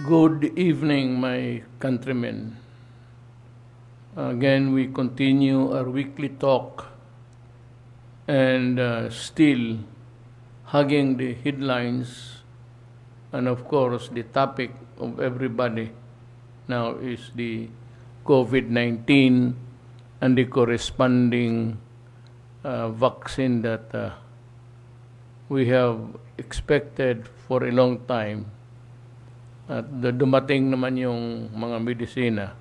Good evening, my countrymen. Again, we continue our weekly talk and still hugging the headlines, and of course, the topic of everybody now is the COVID-19 and the corresponding vaccine that we have expected for a long time. At dumating naman yung mga medisina.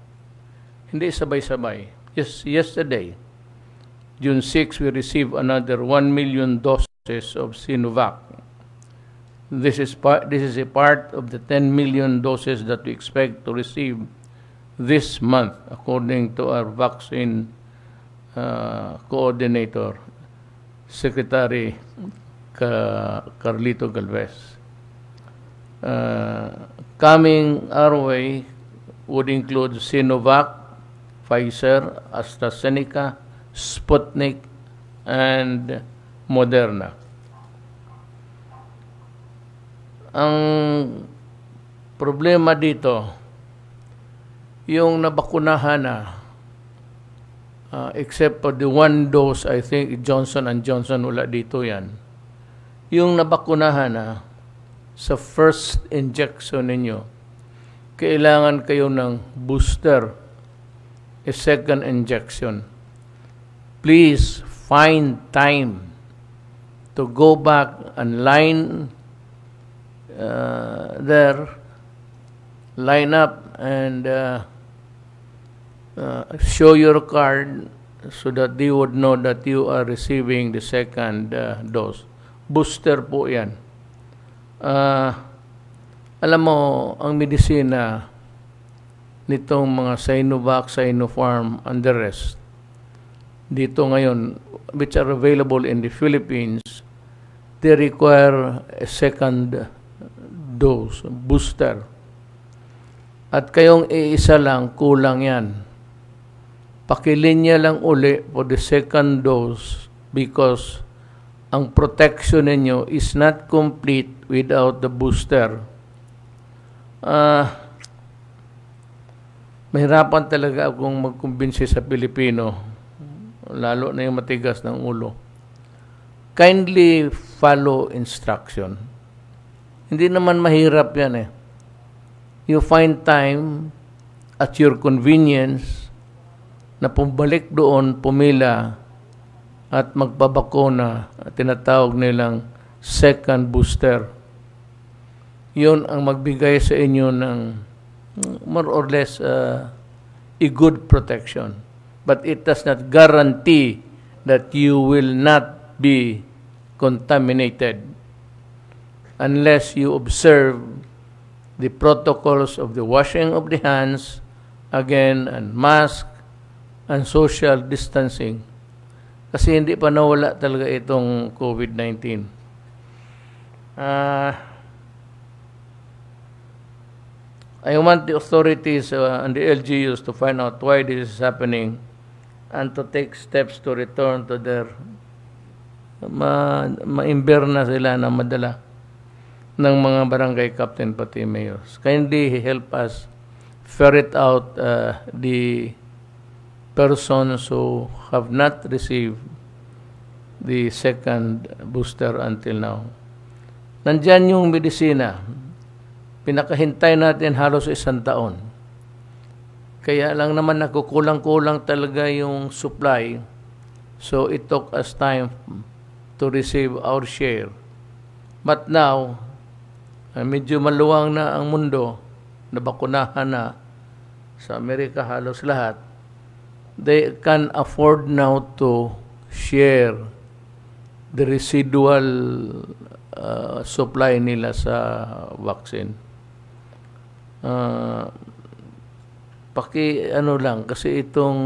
Hindi sabay-sabay. Just yesterday, June 6, we received another 1 million doses of Sinovac. This is a part of the 10 million doses that we expect to receive this month, according to our vaccine coordinator, Secretary Carlito Galvez. Coming our way would include Sinovac, Pfizer, AstraZeneca, Sputnik, and Moderna. Ang problema dito, yung nabakunahan na, except for the one dose, I think Johnson & Johnson, wala dito yan. Yung nabakunahan na, sa first injection ninyo, kailangan kayo ng booster, a second injection. Please find time to go back and line up and show your card so that they would know that you are receiving the second dose. Booster po yan. Alam mo, ang medisina nitong mga Sinovac, Sinopharm, and the rest, dito ngayon, which are available in the Philippines, they require a second dose, booster. At kayong iisa lang, kulang yan. Pakilinya lang uli for the second dose because ang protection ninyo is not complete without the booster. Mahirapan talaga akong magkumbinsi sa Pilipino, lalo na yung matigas ng ulo. Kindly follow instruction. Hindi naman mahirap yan eh. You find time at your convenience na pumalik doon, pumila, at magpabakuna, tinatawag nilang second booster. Yun ang magbigay sa inyo ng more or less a good protection. But it does not guarantee that you will not be contaminated unless you observe the protocols of the washing of the hands, again, and mask, and social distancing. Kasi hindi pa nawala talaga itong COVID-19. I want the authorities and the LGUs to find out why this is happening and to take steps to return to their ma-imber na sila na madala ng mga barangay captain pati mayors. Kindly help us ferret out the persons who have not received the second booster until now. Nandyan yung medisina. Pinakahintay natin halos 1 taon. Kaya lang naman nakukulang-kulang talaga yung supply. So it took us time to receive our share. But now, medyo maluwang na ang mundo, nabakunahan na sa Amerika halos lahat. They can afford now to share the residual supply nila sa vaccine. Ano lang, kasi itong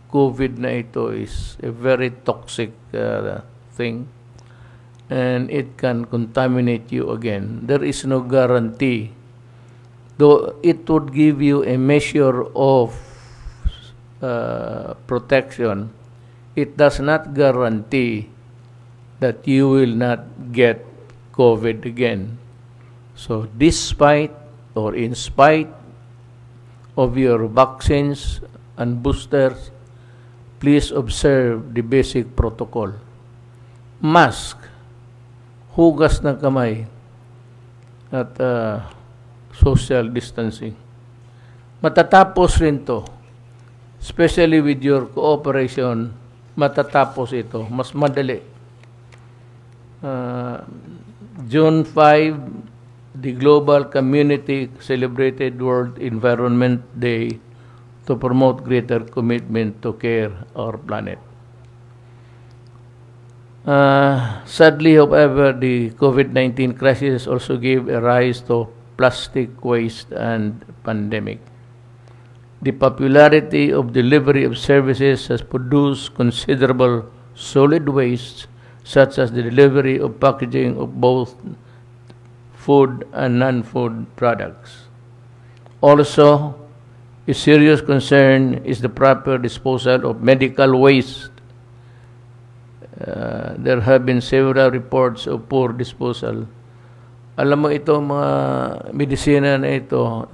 COVID na ito is a very toxic thing and it can contaminate you again. There is no guarantee. Though it would give you a measure of protection, it does not guarantee that you will not get COVID again. So despite or in spite of your vaccines and boosters, please observe the basic protocol. Mask, hugas ng kamay, at social distancing. Matatapos rin to, especially with your cooperation, matatapos ito, mas madali. June 5, the global community celebrated World Environment Day to promote greater commitment to care our planet. Sadly, however, the COVID-19 crisis also gave a rise to plastic waste and pandemic. The popularity of delivery of services has produced considerable solid waste, such as the delivery of packaging of both food and non-food products. Also, a serious concern is the proper disposal of medical waste. There have been several reports of poor disposal. Alam mo ito, mga medisina na ito,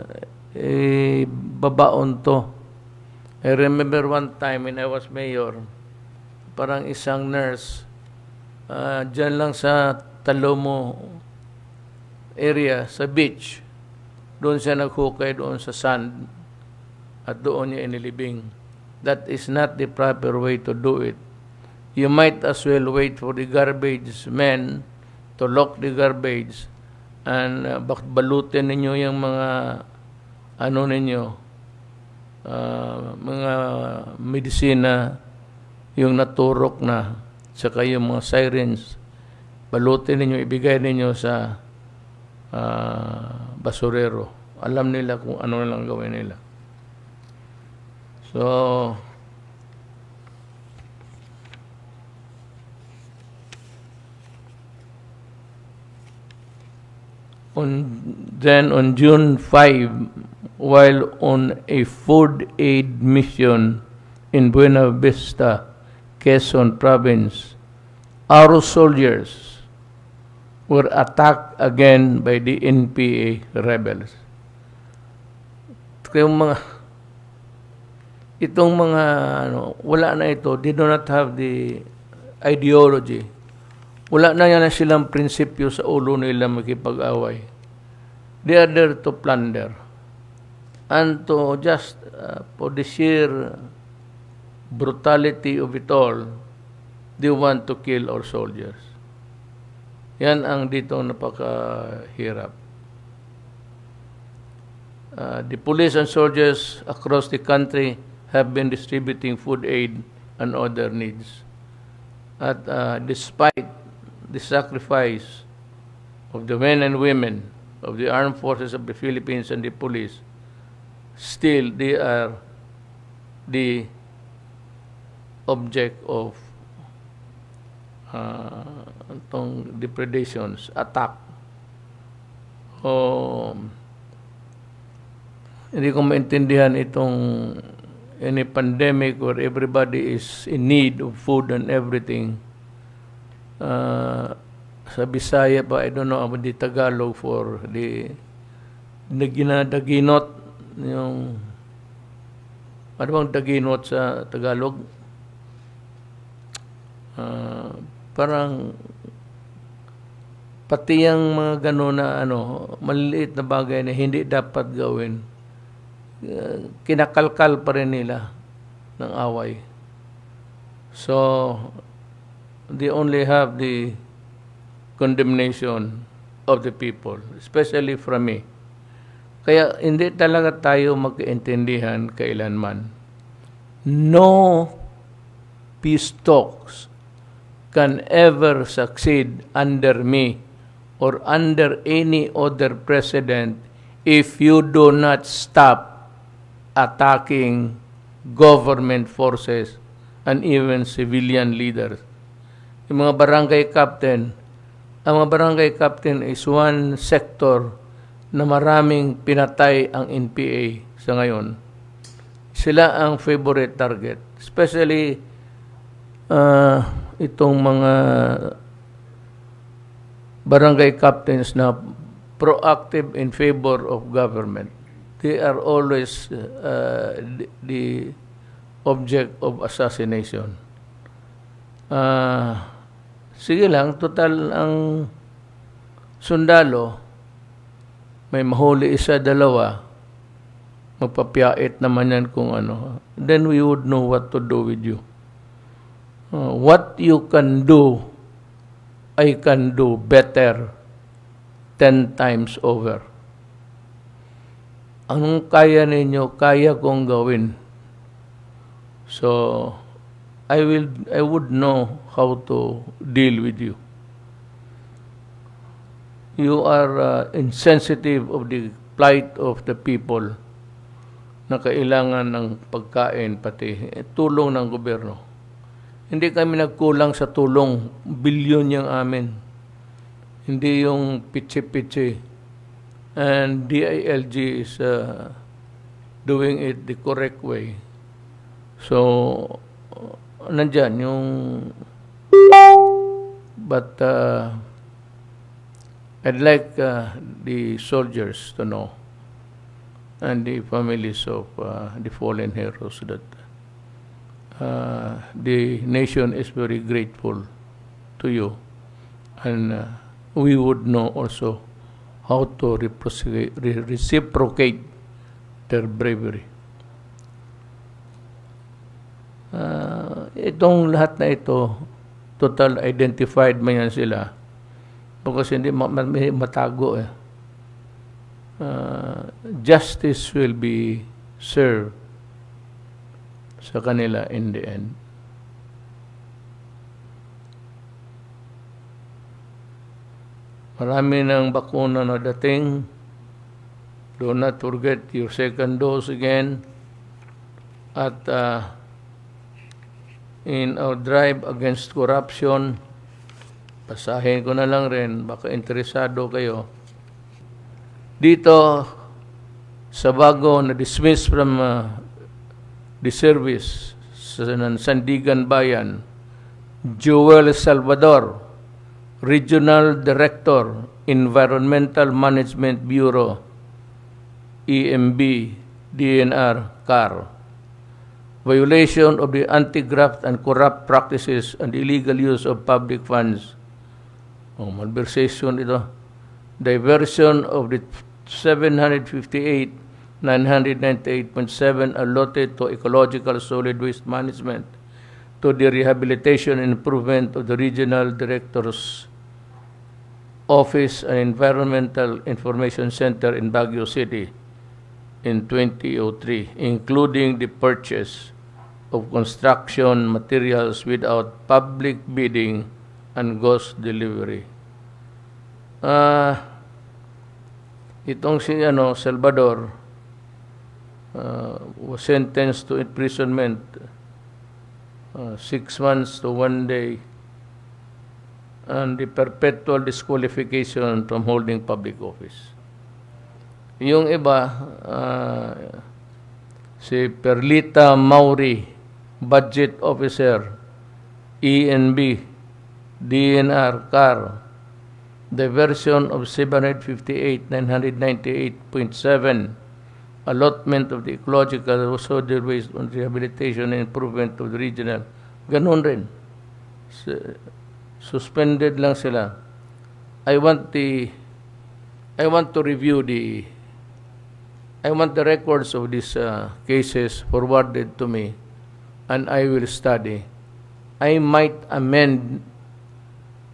babaon to. I remember one time when I was mayor, parang isang nurse, dyan lang sa Talomo area, sa beach, doon siya naghukay doon sa sand at doon niya inilibing. That is not the proper way to do it. You might as well wait for the garbage men to lock the garbage and balutin ninyo yung mga ano ninyo, mga medisina, yung naturok na, saka yung mga sirens, balutin ninyo, ibigay ninyo sa basurero. Alam nila kung ano lang gawin nila. So, on June 5, while on a food aid mission in Buena Vista, Quezon Province, our soldiers were attacked again by the NPA rebels. Itong mga wala na ito, they do not have the ideology. Wala na yan silang prinsipyo sa ulo nila makipag-away. They are there to plunder. And to just, for the sheer brutality of it all, they want to kill our soldiers. Yan ang dito napakahirap. The police and soldiers across the country have been distributing food aid and other needs. At despite the sacrifice of the men and women of the armed forces of the Philippines and the police, still they are the object of depredations, attack. Hindi ko maintindihan itong any pandemic where everybody is in need of food and everything. Sa Bisaya pa, I don't know about the Tagalog for the daginot, yung ano bang daginot sa Tagalog? Parang pati yung mga gano'n na maliliit na bagay na hindi dapat gawin, kinakalkal pa rin nila ng away. So, they only have the condemnation of the people, especially from me. Kaya hindi talaga tayo magkaintindihan kailanman. No peace talks can ever succeed under me or under any other president if you do not stop attacking government forces and even civilian leaders. Yung mga barangay captain, ang mga barangay captain is one sector na maraming pinatay ang NPA sa ngayon. Sila ang favorite target. Especially itong mga barangay captains na proactive in favor of government. They are always the object of assassination. Sige lang, total ang sundalo, may mahuli isa, dalawa, magpapiyait naman yan kung ano. Then we would know what to do with you. What you can do, I can do better 10 times over. Anong kaya ninyo, kaya kong gawin. So, I would know how to deal with you. You are insensitive of the plight of the people na kailangan ng pagkain, pati tulong ng gobyerno. Hindi kami nagkulang sa tulong, bilyon yung amin. Hindi yung pitsi-pitsi. And DILG is doing it the correct way. So, nandyan yung... But I'd like the soldiers to know and the families of the fallen heroes that the nation is very grateful to you, and we would know also how to reciprocate their bravery. Itong lahat na ito, total identified man yan sila. Kasi hindi matago eh. Justice will be served sa kanila in the end. Marami ng bakuna na dating. Do not forget your second dose again. At in our drive against corruption, pasahin ko na lang rin, baka interesado kayo. Dito, sa bago na dismiss from the service sa Sandigan Bayan, Joel Salvador, Regional Director, Environmental Management Bureau, EMB, DNR, CAR. Violation of the Anti-Graft and Corrupt Practices and Illegal Use of Public Funds. Malversation ito. Diversion of the 758,998.7 allotted to Ecological Solid Waste Management to the Rehabilitation and Improvement of the Regional Director's Office and Environmental Information Center in Baguio City in 2003, including the purchase of construction materials without public bidding and ghost delivery. Itong si Salvador was sentenced to imprisonment 6 months to 1 day and the perpetual disqualification from holding public office. Yung iba, si Perlita Mauri, Budget Officer, ENB, DNR, CAR, diversion of 758,998.7, allotment of the Ecological Solid Waste on Rehabilitation and Improvement of the Regional. Ganun rin. Suspended lang sila. I want the records of these cases forwarded to me, and I will study. I might amend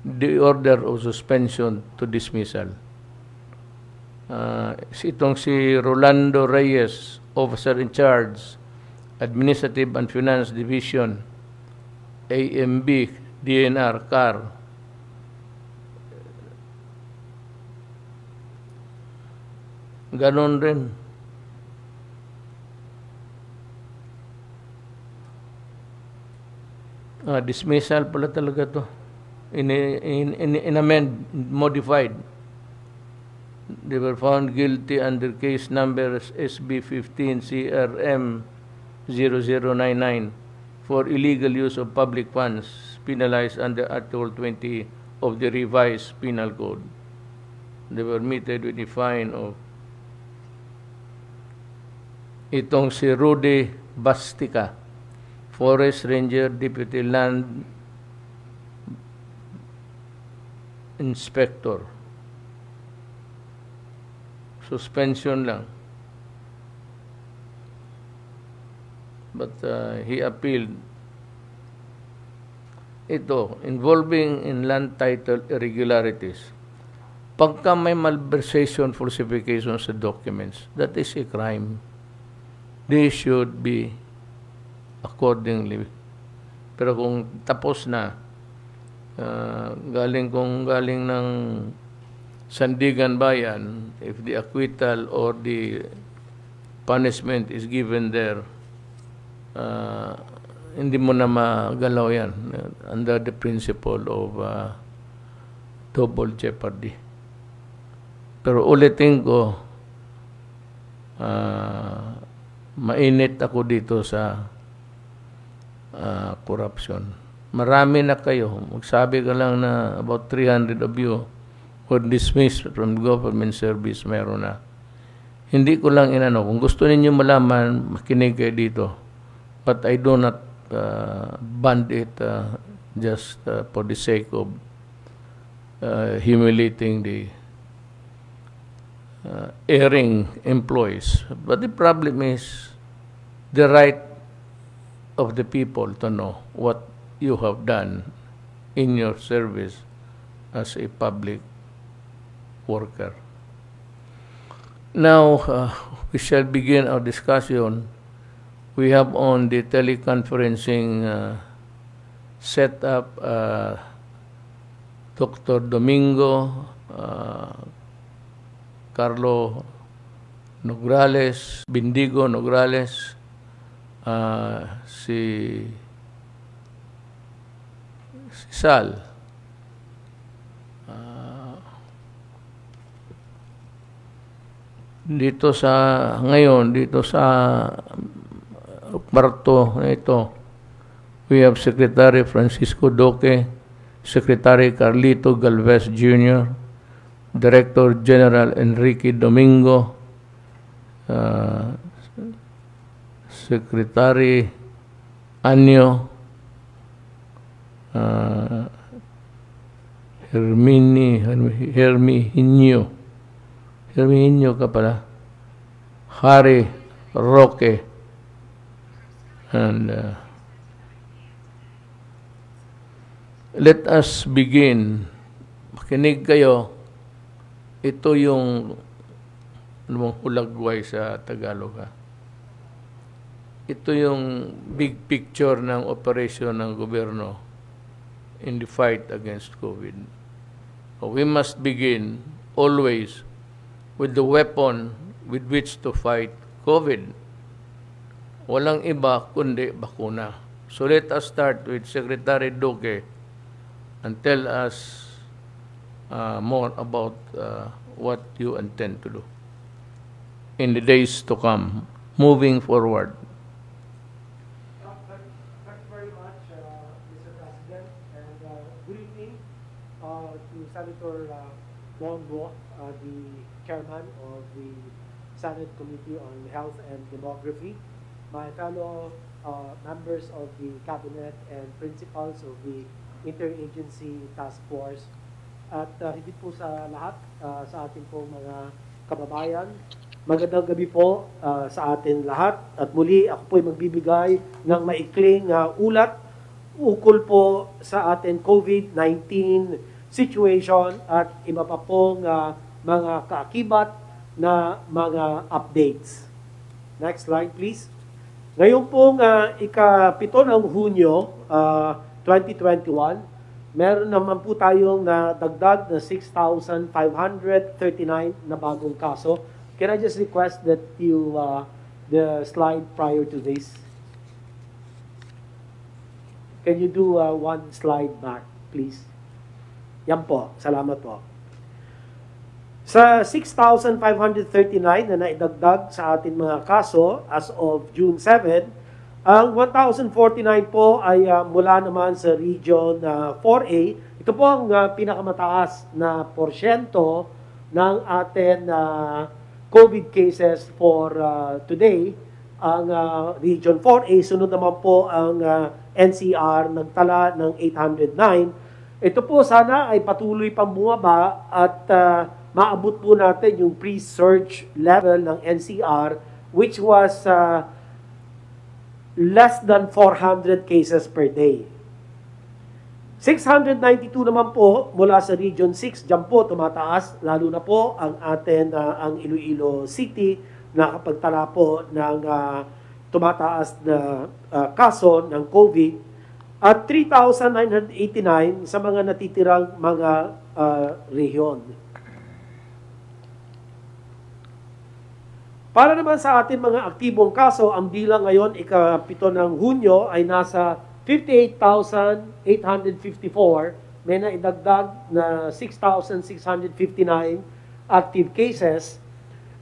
the order of suspension to dismissal. Itong si Rolando Reyes, Officer in Charge, Administrative and Finance Division, AMB, DNR, CAR. Ganon rin. Dismissal pala talaga to. In-amend, modified. They were found guilty under case number SB 15 CRM 0099 for illegal use of public funds penalized under Article 20 of the revised Penal Code. They were meted with a fine of itong si Rudy Bastica, Forest Ranger, Deputy Land Inspector. Suspension lang. But he appealed. Ito, involving in land title irregularities. Pagka may malversation, falsification sa documents, that is a crime. They should be accordingly. Pero kung tapos na, galing ng Sandigan Bayan, if the acquittal or the punishment is given there, hindi mo na magalaw yan under the principle of double jeopardy. Pero ulitin ko, mainit ako dito sa corruption. Marami na kayo. Magsabi ka lang na about 300 of you were dismissed from government service. Meron na. Hindi ko lang inano. Kung gusto ninyo malaman, makinig kayo dito. But I do not band it just for the sake of humiliating the erring employees. But the problem is the right of the people to know what you have done in your service as a public worker. Now, we shall begin our discussion. We have on the teleconferencing set up Dr. Domingo Carlo Nograles, Bindigo Nograles, si Sal, dito sa kwarto na ito, we have Secretary Francisco Duque, Secretary Carlito Galvez Jr., Director General Enrique Domingo, Secretary Anyo, Herminio ka pala, Harry Roque, and let us begin. Makinig kayo. Ito yung hulagway sa Tagalog. Ito yung big picture ng operation ng gobyerno in the fight against COVID. We must begin always with the weapon with which to fight COVID. Walang iba kundi bakuna. So let us start with Secretary Duque and tell us more about what you intend to do in the days to come, moving forward. Thank you very much, Mr. President, and good evening to Senator Bongo, the chairman of the Senate Committee on Health and Demography, my fellow members of the Cabinet and principals of the Interagency Task Force, at higit po sa lahat sa ating pong mga kababayan. Magandang gabi po sa atin lahat. At muli, ako po ay magbibigay ng maikling ulat ukol po sa ating COVID-19 situation at iba pa pong mga kaakibat na mga updates. Next slide, please. Ngayon pong ika-7 ng Hunyo 2021, meron naman po tayong nadagdag na 6,539 na bagong kaso. Can I just request that you, the slide prior to this? Can you do one slide back, please? Yan po. Salamat po. Sa 6,539 na naidagdag sa ating mga kaso as of June 7, Ang 1,049 po ay mula naman sa Region 4A. Ito po ang pinakamataas na porsyento ng atin COVID cases for today. Ang Region 4A, sunod naman po ang NCR, nagtala ng 809. Ito po sana ay patuloy pang bumaba at maabot po natin yung pre-surge level ng NCR, which was less than 400 cases per day. 692 naman po mula sa Region 6, dyan po tumataas, lalo na po ang atin, ang Iloilo City, nakapagtala po ng tumataas na kaso ng COVID, at 3,989 sa mga natitirang mga rehiyon. Para naman sa atin mga aktibong kaso, ang bilang ngayon, ika-7 ng Hunyo, ay nasa 58,854. May naidagdag na 6,659 active cases.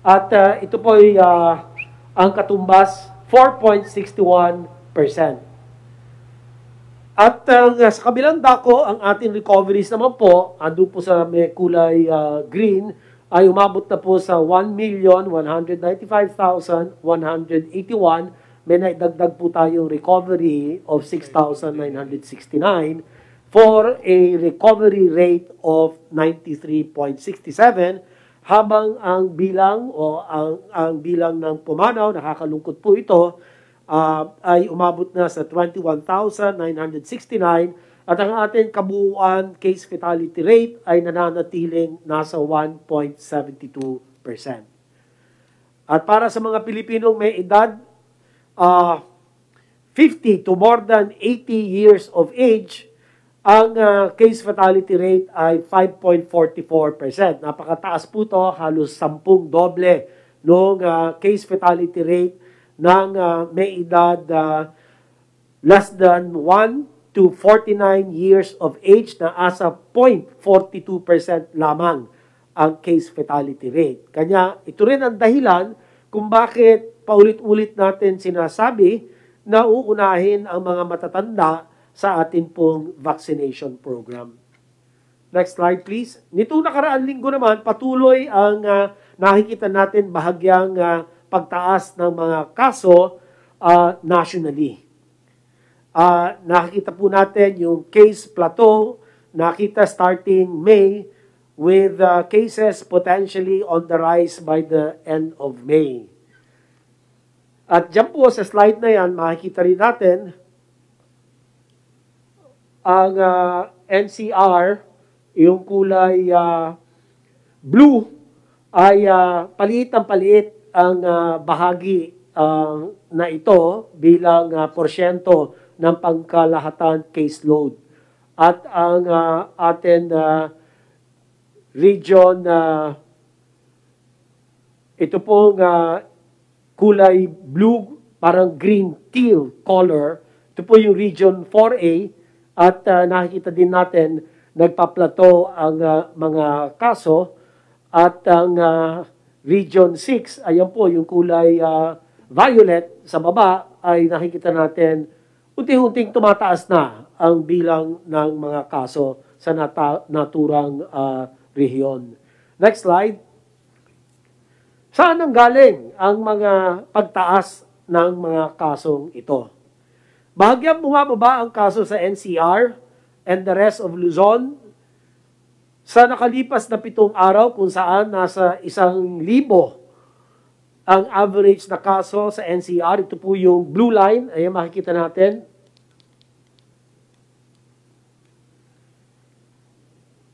At ito po ay ang katumbas, 4.61%. At sa kabilang dako, ang ating recoveries naman po, ando po sa may kulay green, ay umabot na po sa 1,195,181. May naidagdag po tayong recovery of 6,969 for a recovery rate of 93.67, habang ang bilang o ang bilang ng pumanaw, nakakalungkot po ito, ay umabot na sa 21,969. At ang ating kabuuan case fatality rate ay nananatiling nasa 1.72%. At para sa mga Pilipinong may edad 50 to more than 80 years of age, ang case fatality rate ay 5.44%. Napakataas po ito, halos 10 doble noong case fatality rate ng may edad less than 1 to 49 years of age, na asa 0.42% lamang ang case fatality rate. Kanya ito rin ang dahilan kung bakit paulit-ulit natin sinasabi na uunahin ang mga matatanda sa atin pong vaccination program. Next slide please. Nitong nakaraang linggo naman, patuloy ang nakikita natin bahagyang pagtaas ng mga kaso nationally. Nakikita po natin yung case plateau, nakita starting May, with cases potentially on the rise by the end of May. At dyan po sa slide na yan, makikita rin natin ang NCR, yung kulay blue, ay paliit ang bahagi na ito bilang porsyento ng pangkalahatan caseload. At ang atin region, ito pong kulay blue, parang green teal color, ito po yung region 4A, at nakikita din natin nagpaplato ang mga kaso, at ang region 6, ayan po yung kulay violet sa baba, ay nakikita natin unti-unting tumataas na ang bilang ng mga kaso sa naturang rehiyon. Next slide. Saan ang galing ang mga pagtaas ng mga kasong ito? Bahagyang bumababa ang kaso sa NCR and the rest of Luzon sa nakalipas na 7 araw, kung saan nasa 1,000 ang average na kaso sa NCR. Ito po yung blue line. Ayan, makikita natin.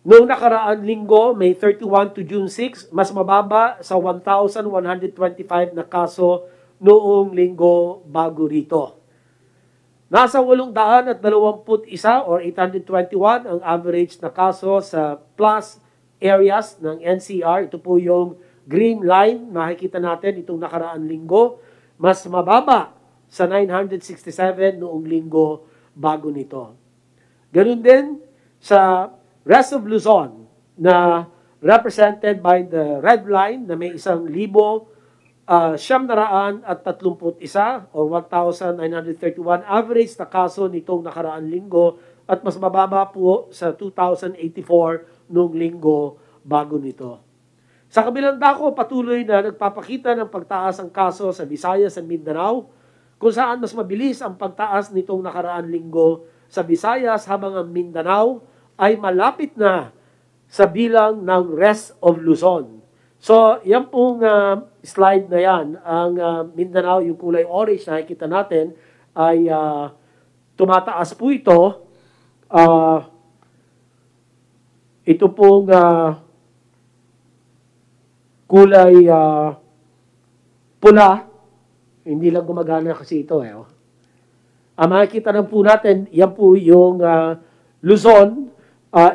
Noong nakaraan linggo, May 31 to June 6, mas mababa sa 1,125 na kaso noong linggo bago rito. Nasa 821 or 821 ang average na kaso sa plus areas ng NCR. Ito po yung green line, makikita natin itong nakaraan linggo, mas mababa sa 967 noong linggo bago nito. Ganun din sa rest of Luzon na represented by the red line na may 1,000 1,931 o 1,931 average na kaso nitong nakaraang linggo at mas mababa po sa 2,084 noong linggo bago nito. Sa kabilang dako, patuloy na nagpapakita ng pagtaas ang kaso sa Visayas at Mindanao, kung saan mas mabilis ang pagtaas nitong nakaraang linggo sa Visayas habang ang Mindanao ay malapit na sa bilang ng rest of Luzon. So, yan pong slide na yan, ang Mindanao, yung kulay orange na nakikita natin, ay tumataas po ito. Ito pong kulay pula, hindi lang gumagana kasi ito. Makikita na po natin, yan po yung Luzon,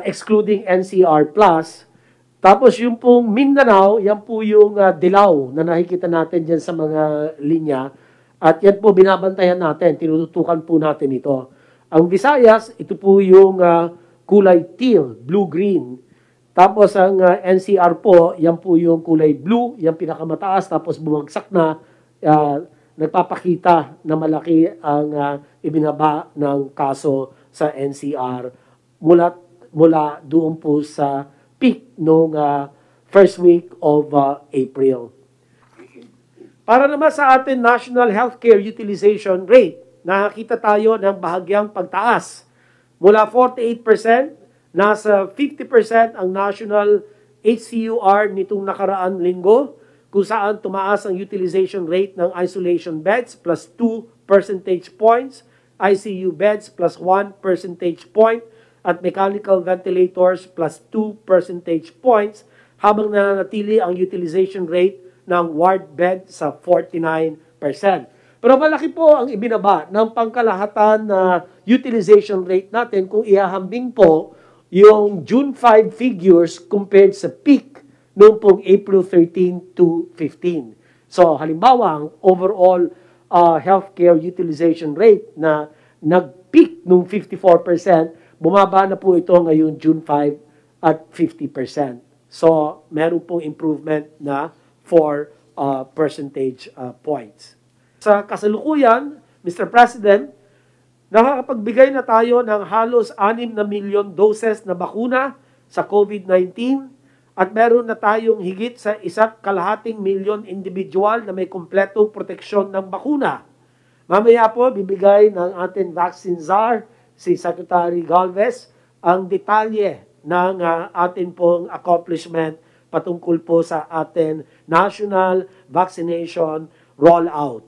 excluding NCR+. Tapos yung pong Mindanao, yan po yung dilaw na nakikita natin dyan sa mga linya. At yan po binabantayan natin, tinututukan po natin ito. Ang Visayas, ito po yung kulay teal, blue-green. Tapos ang NCR po, yan po yung kulay blue, yan pinakamataas. Tapos bumagsak na, nagpapakita na malaki ang ibinaba ng kaso sa NCR mula doon po sa peak noong first week of April. Para naman sa ating national healthcare utilization rate, nakakita tayo ng bahagyang pagtaas. Mula 48%, nasa 50% ang national HCUR nitong nakaraang linggo, kung saan tumaas ang utilization rate ng isolation beds plus 2 percentage points, ICU beds plus 1 percentage point, at mechanical ventilators plus 2 percentage points, habang nananatili ang utilization rate ng ward bed sa 49%. Pero malaki po ang ibinaba ng pangkalahatan na utilization rate natin kung ihahambing po yung June 5 figures compared sa peak noong pong April 13 to 15. So halimbawa, ang overall healthcare utilization rate na nag-peak noong 54%, bumaba na po ito ngayon June 5 at 50%. So, meron pong improvement na 4 percentage points. Sa kasalukuyan, Mr. President, nakakapagbigay na tayo ng halos 6 na milyon doses na bakuna sa COVID-19 at meron na tayong higit sa 1.5 milyon individual na may kumpletong proteksyon ng bakuna. Mamaya po, bibigay ng ating vaccine czar, si Secretary Galvez, ang detalye ng atin pong accomplishment patungkol po sa atin national vaccination rollout.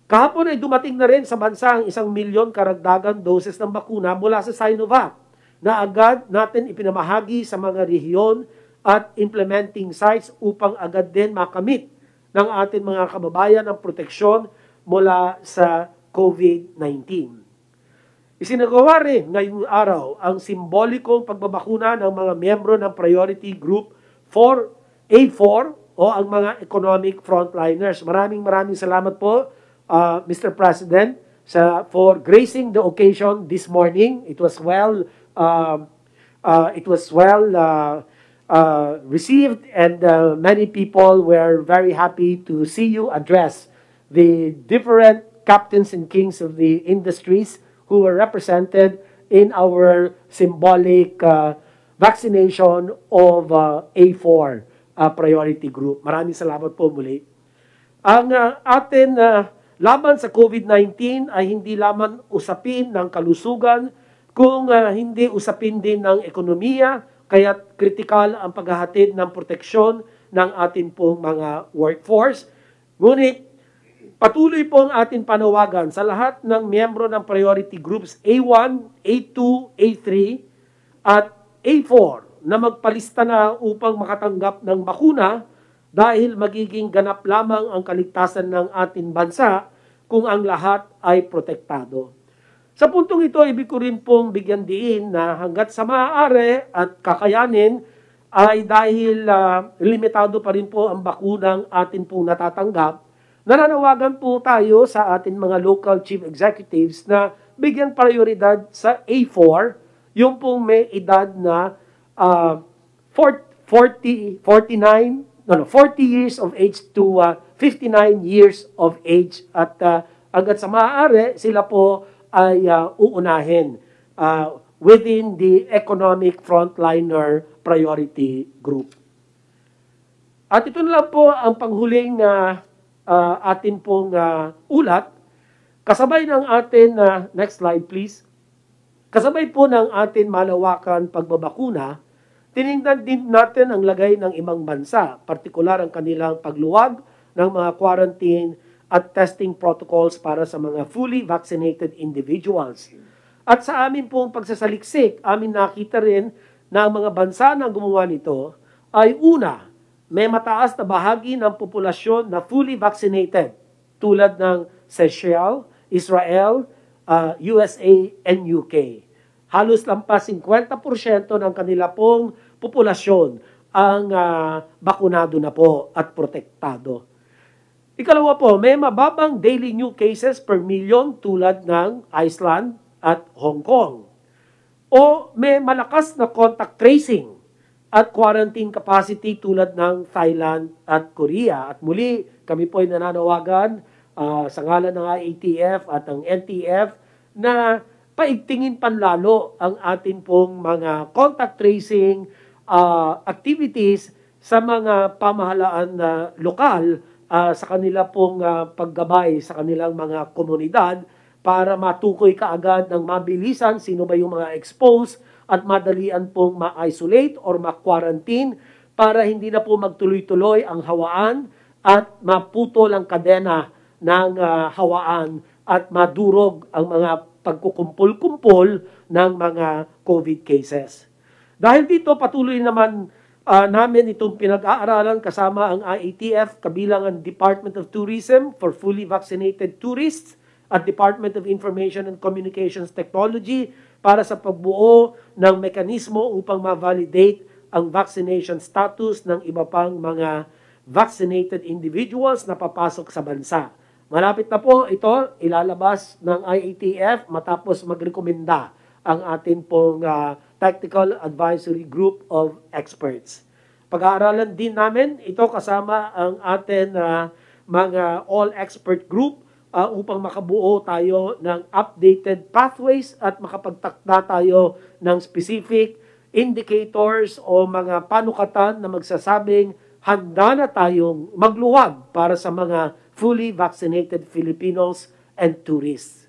Kahapon ay dumating na rin sa bansa ang 1 milyon karagdagang doses ng bakuna mula sa Sinovac na agad natin ipinamahagi sa mga rehiyon at implementing sites upang agad din makamit ng atin mga kababayan ang proteksyon mula sa COVID-19. Isinagawa rin ngayong araw ang simbolikong pagbabakuna ng mga miyembro ng Priority Group 4A4 o ang mga economic frontliners. Maraming salamat po, Mr. President, for gracing the occasion this morning. It was well received, and many people were very happy to see you address the different captains and kings of the industries who were represented in our symbolic vaccination of A4 priority group. Maraming salamat po muli. Ang atin laban sa COVID-19 ay hindi lamang usapin ng kalusugan, kung hindi usapin din ng ekonomiya, kaya kritikal ang paghahatid ng proteksyon ng atin pong mga workforce. Ngunit patuloy po ang ating panawagan sa lahat ng miyembro ng priority groups A1, A2, A3 at A4 na magpalista na upang makatanggap ng bakuna dahil magiging ganap lamang ang kaligtasan ng ating bansa kung ang lahat ay protektado. Sa puntong ito, ibig ko rin pong bigyan diin na hanggat sa maaari at kakayanin ay dahil limitado pa rin po ang bakunang atin pong natatanggap, nananawagan po tayo sa ating mga local chief executives na bigyan prioridad sa A4, yung pong may edad na 49 no, 40 years of age to 59 years of age. At hanggat sa maaari, sila po ay uunahin within the economic frontliner priority group. At ito na lang po ang panghuling atin pong ulat. Kasabay ng atin, next slide please. Kasabay po ng atin malawakan pagbabakuna, tinignan din natin ang lagay ng ibang bansa, partikular ang kanilang pagluwag ng mga quarantine at testing protocols para sa mga fully vaccinated individuals. At sa amin pong pagsasaliksik, amin nakita rin na ang mga bansa na gumawa nito ay una, may mataas na bahagi ng populasyon na fully vaccinated tulad ng Seychelles, Israel, USA, and UK. Halos lampas 50% ng kanila pong populasyon ang bakunado na po at protektado. Ikalawa po, may mababang daily new cases per million tulad ng Iceland at Hong Kong. O may malakas na contact tracing at quarantine capacity tulad ng Thailand at Korea. At muli, kami po ay nananawagan sa ngalan ng IATF at ng NTF na paigtingin panlalo ang atin pong mga contact tracing activities sa mga pamahalaan na lokal sa kanila pong paggabay sa kanilang mga komunidad para matukoy kaagad ng mabilisan sino ba yung mga exposed at madalian pong ma-isolate or ma-quarantine para hindi na po magtuloy-tuloy ang hawaan at maputol ang kadena ng hawaan at madurog ang mga pagkukumpul-kumpol ng mga COVID cases. Dahil dito, patuloy naman namin itong pinag-aaralan kasama ang IATF, kabilang ang Department of Tourism for fully vaccinated tourists at Department of Information and Communications Technology para sa pagbuo ng mekanismo upang ma-validate ang vaccination status ng iba pang mga vaccinated individuals na papasok sa bansa. Malapit na po ito, ilalabas ng IATF matapos magrekomenda ang atin pong Technical Advisory Group of Experts. Pag-aaralan din namin ito kasama ang atin mga all-expert group upang makabuo tayo ng updated pathways at makapagtakda tayo ng specific indicators o mga panukatan na magsasabing handa na tayong magluwag para sa mga fully vaccinated Filipinos and tourists.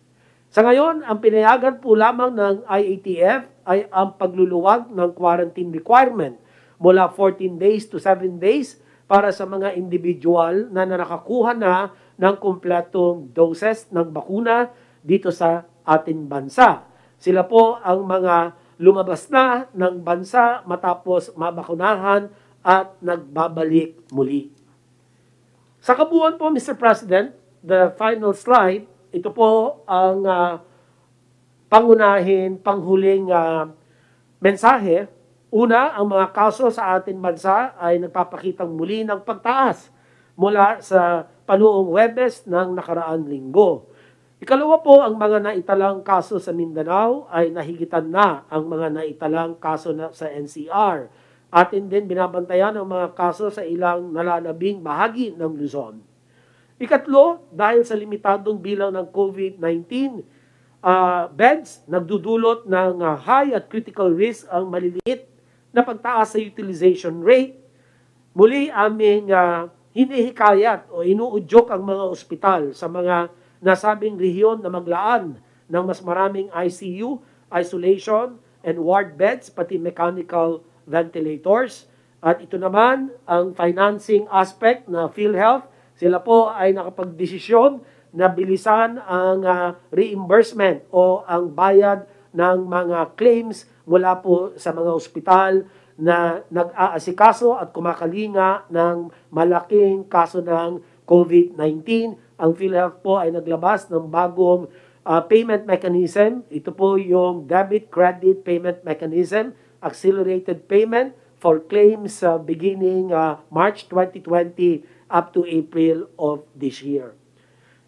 Sa ngayon, ang pinayagan po lamang ng IATF ay ang pagluluwag ng quarantine requirement mula 14 days to 7 days para sa mga individual na nakakuha na ng kumpletong doses ng bakuna dito sa ating bansa. Sila po ang mga lumabas na ng bansa matapos mabakunahan at nagbabalik muli. Sa kabuuan po, Mr. President, the final slide, ito po ang panghuling mensahe. Una, ang mga kaso sa ating bansa ay nagpapakitang muli ng pagtaas mula sa panuong Huwebes ng nakaraang linggo. Ikalawa po, ang mga naitalang kaso sa Mindanao ay nahigitan na ang mga naitalang kaso sa NCR. Atin din binabantayan ang mga kaso sa ilang nalalabing bahagi ng Luzon. Ikatlo, dahil sa limitadong bilang ng COVID-19 beds, nagdudulot ng high at critical risk ang maliliit na pagtaas sa utilization rate. Muli aming hinihikayat o inuudyok ang mga ospital sa mga nasabing rehiyon na maglaan ng mas maraming ICU, isolation, and ward beds, pati mechanical ventilators. At ito naman ang financing aspect na PhilHealth. Sila po ay nakapagdesisyon na bilisan ang reimbursement o ang bayad ng mga claims mula po sa mga ospital na nag-aasikaso at kumakalinga ng malaking kaso ng COVID-19. Ang PhilHealth po ay naglabas ng bagong payment mechanism. Ito po yung debit-credit payment mechanism, accelerated payment for claims beginning March 2020 up to April of this year.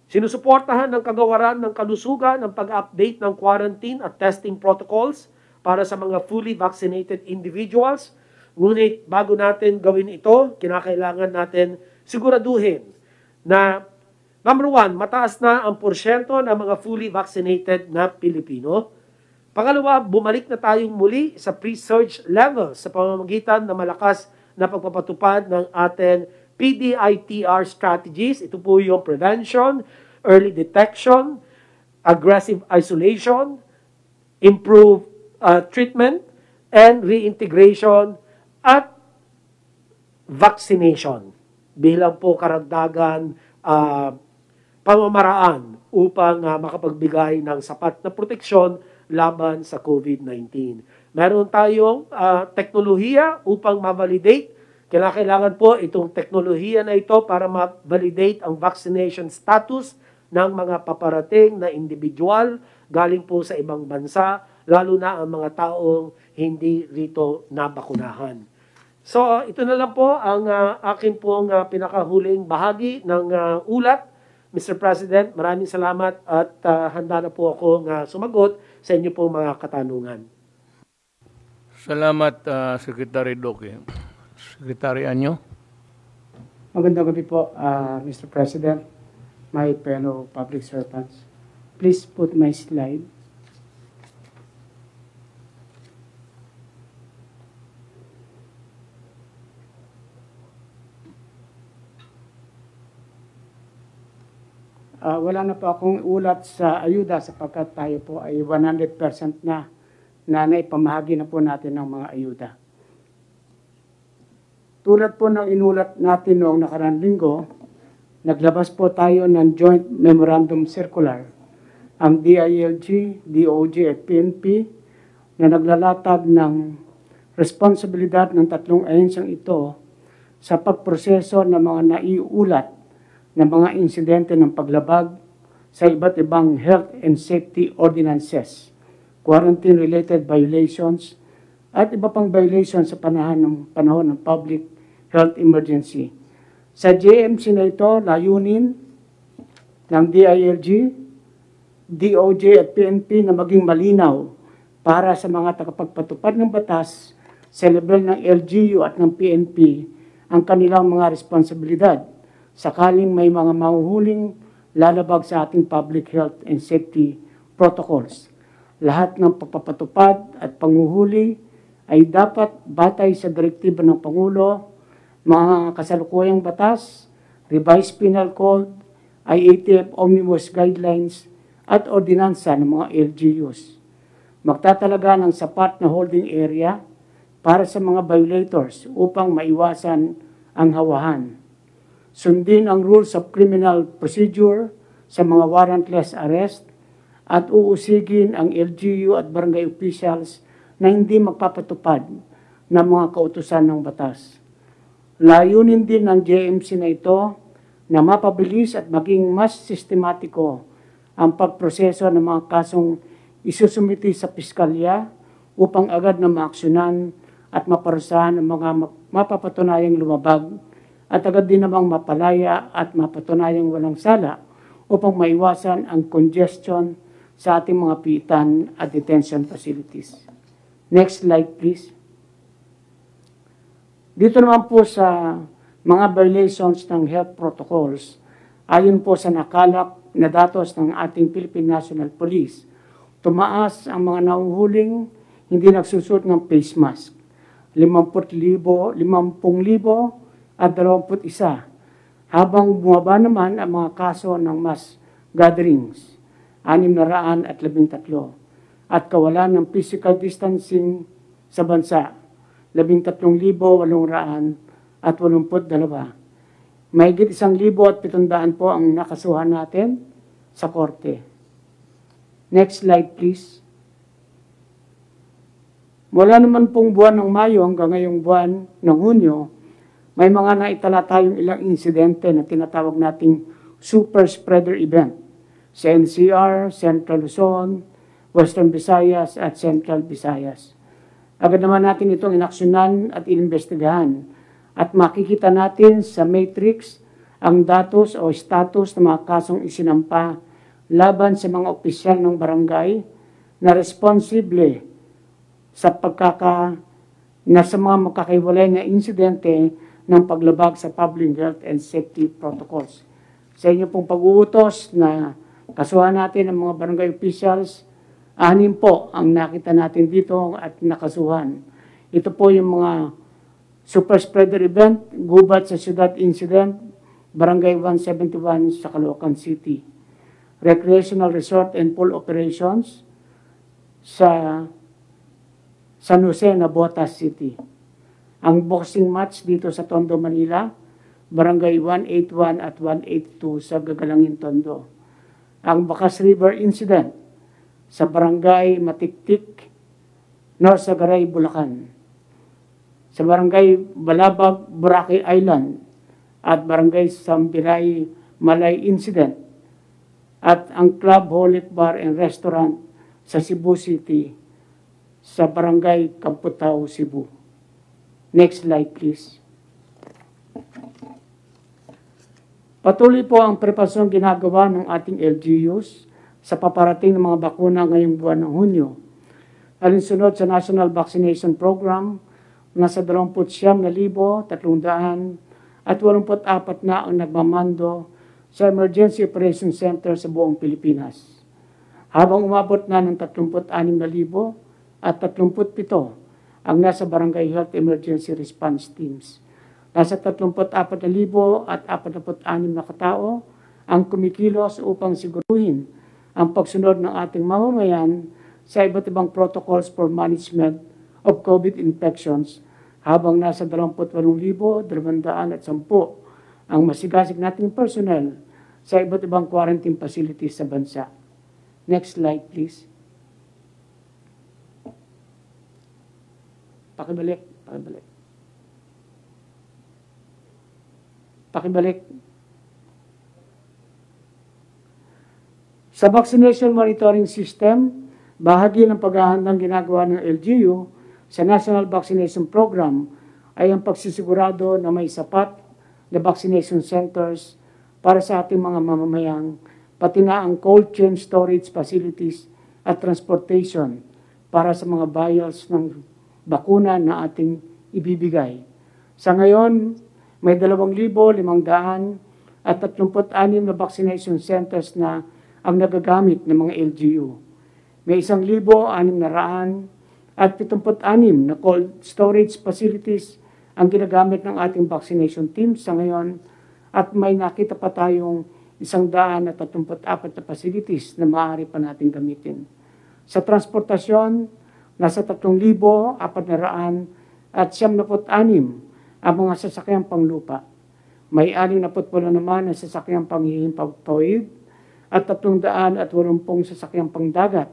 Sinusuportahan ng kagawaran ng kalusugan ang pag-update ng quarantine at testing protocols para sa mga fully vaccinated individuals. Ngunit bago natin gawin ito, kinakailangan natin siguraduhin na number one, mataas na ang porsyento ng mga fully vaccinated na Pilipino. Pangalawa, bumalik na tayong muli sa pre-surge level sa pamamagitan ng malakas na pagpapatupad ng ating PDITR strategies. Ito po yung prevention, early detection, aggressive isolation, improved treatment, and reintegration at vaccination bilang po karagdagan pamamaraan upang makapagbigay ng sapat na proteksyon laban sa COVID-19. Meron tayong teknolohiya upang ma-validate. Kailangan po itong teknolohiya na ito para ma-validate ang vaccination status ng mga paparating na individual galing po sa ibang bansa, lalo na ang mga taong hindi rito nabakunahan. So ito na lang po ang akin pong pinakahuling bahagi ng ulat. Mr. President, maraming salamat at handa na po akong sumagot sa inyo pong mga katanungan. Salamat, Secretary Duque. Secretary Anyo. Magandang gabi po, Mr. President, my fellow public servants. Please put my slide. Wala na po akong ulat sa ayuda sapagkat tayo po ay 100% na naipamahagi na po natin ng mga ayuda. Tulad po ng inulat natin noong nakaraang linggo, naglabas po tayo ng Joint Memorandum Circular, ang DILG, DOJ at PNP, na naglalatag ng responsibilidad ng tatlong ahensyang ito sa pagproseso ng mga naiulat ng mga insidente ng paglabag sa iba't ibang health and safety ordinances, quarantine-related violations, at iba pang violations sa panahon ng public health emergency. Sa JMC na ito, layunin ng DILG, DOJ at PNP na maging malinaw para sa mga tagapagpatupad ng batas sa level ng LGU at ng PNP ang kanilang mga responsibilidad sakaling may mga mahuhuling lalabag sa ating public health and safety protocols. Lahat ng pagpapatupad at panguhuli ay dapat batay sa direktiba ng Pangulo, mga kasalukuyang batas, revised penal code, IATF Omnibus Guidelines, at ordinansa ng mga LGUs. Magtatalaga ng sapat na holding area para sa mga violators upang maiwasan ang hawahan. Sundin ang rules of criminal procedure sa mga warrantless arrest at uusigin ang LGU at barangay officials na hindi magpapatupad ng mga kautusan ng batas. Layunin din ng JMC na ito na mapabilis at maging mas sistematiko ang pagproseso ng mga kasong isusumiti sa piskalya upang agad na maaksyonan at maparusahan ang mga mapapatunayang lumabag at agad din namang mapalaya at mapatunayang walang sala upang maiwasan ang congestion sa ating mga piitan at detention facilities. Next slide, please. Dito naman po sa mga violations ng health protocols, ayon po sa nakalap na datos ng ating Philippine National Police, tumaas ang mga nahuhuling hindi nagsusuot ng face mask. 50,000 at 21, habang bumaba naman ang mga kaso ng mass gatherings, 613, at kawalan ng physical distancing sa bansa, 13,882. Mahigit 1,700 po ang nakasuhan natin sa korte. Next slide, please. Mula naman pong buwan ng Mayo hanggang ngayong buwan ng Hunyo, may mga naitala tayong ilang insidente na tinatawag nating super spreader event sa NCR, Central Luzon, Western Visayas at Central Visayas. Agad naman natin itong inaksyonan at inimbestigahan at makikita natin sa matrix ang datos o status ng mga kasong isinampa laban sa mga opisyal ng barangay na responsible sa na sa mga magkakaiwalay na insidente ng paglabag sa public health and safety protocols. Sa inyo pong pag-uutos na kasuhan natin ang mga barangay officials, 6 po ang nakita natin dito at nakasuhan. Ito po yung mga super spreader event, gubat sa syudad incident, Barangay 171 sa Caloocan City. Recreational resort and pool operations sa San Jose, Navotas City. Ang boxing match dito sa Tondo, Manila, Barangay 181 at 182 sa Gagalangin, Tondo. Ang Bacas River Incident sa Barangay Matiktik, North Sagaray, Bulacan. Sa Barangay Balabag, Boracay Island at Barangay Sambiray, Malay Incident. At ang Club Holit Bar and Restaurant sa Cebu City sa Barangay Kamputao, Cebu. Next slide, please. Patuloy po ang preparasyon ginagawa ng ating LGUs sa paparating ng mga bakuna ngayong buwan ng Hunyo. Alinsunod sa National Vaccination Program, nasa 29,384 na ang nagmamando sa Emergency Operation Center sa buong Pilipinas. Habang umabot na ng 36,037 ang nasa Barangay Health Emergency Response Teams. Nasa 34,046 na katao ang kumikilos upang siguruhin ang pagsunod ng ating mamamayan sa iba't ibang protocols for management of COVID infections, habang nasa 28,210 ang masigasig nating personnel sa iba't ibang quarantine facilities sa bansa. Next slide, please. Pakibalik. Sa vaccination monitoring system, bahagi ng paghahandang ginagawa ng LGU sa National Vaccination Program ay ang pagsisigurado na may sapat na vaccination centers para sa ating mga mamamayang, pati na ang cold chain storage facilities at transportation para sa mga vials ng bakuna na ating ibibigay. Sa ngayon, may 2,536 na vaccination centers na ang nagagamit ng mga LGU. May 1,676 na cold storage facilities ang ginagamit ng ating vaccination team sa ngayon, at may nakita pa tayong 134 na facilities na maaari pa natin gamitin. Sa transportasyon, nasa 3,476 ang mga sasakyang panglupa. May 68 naman na sasakyang panghihimpapawid at 380 sasakyang pangdagat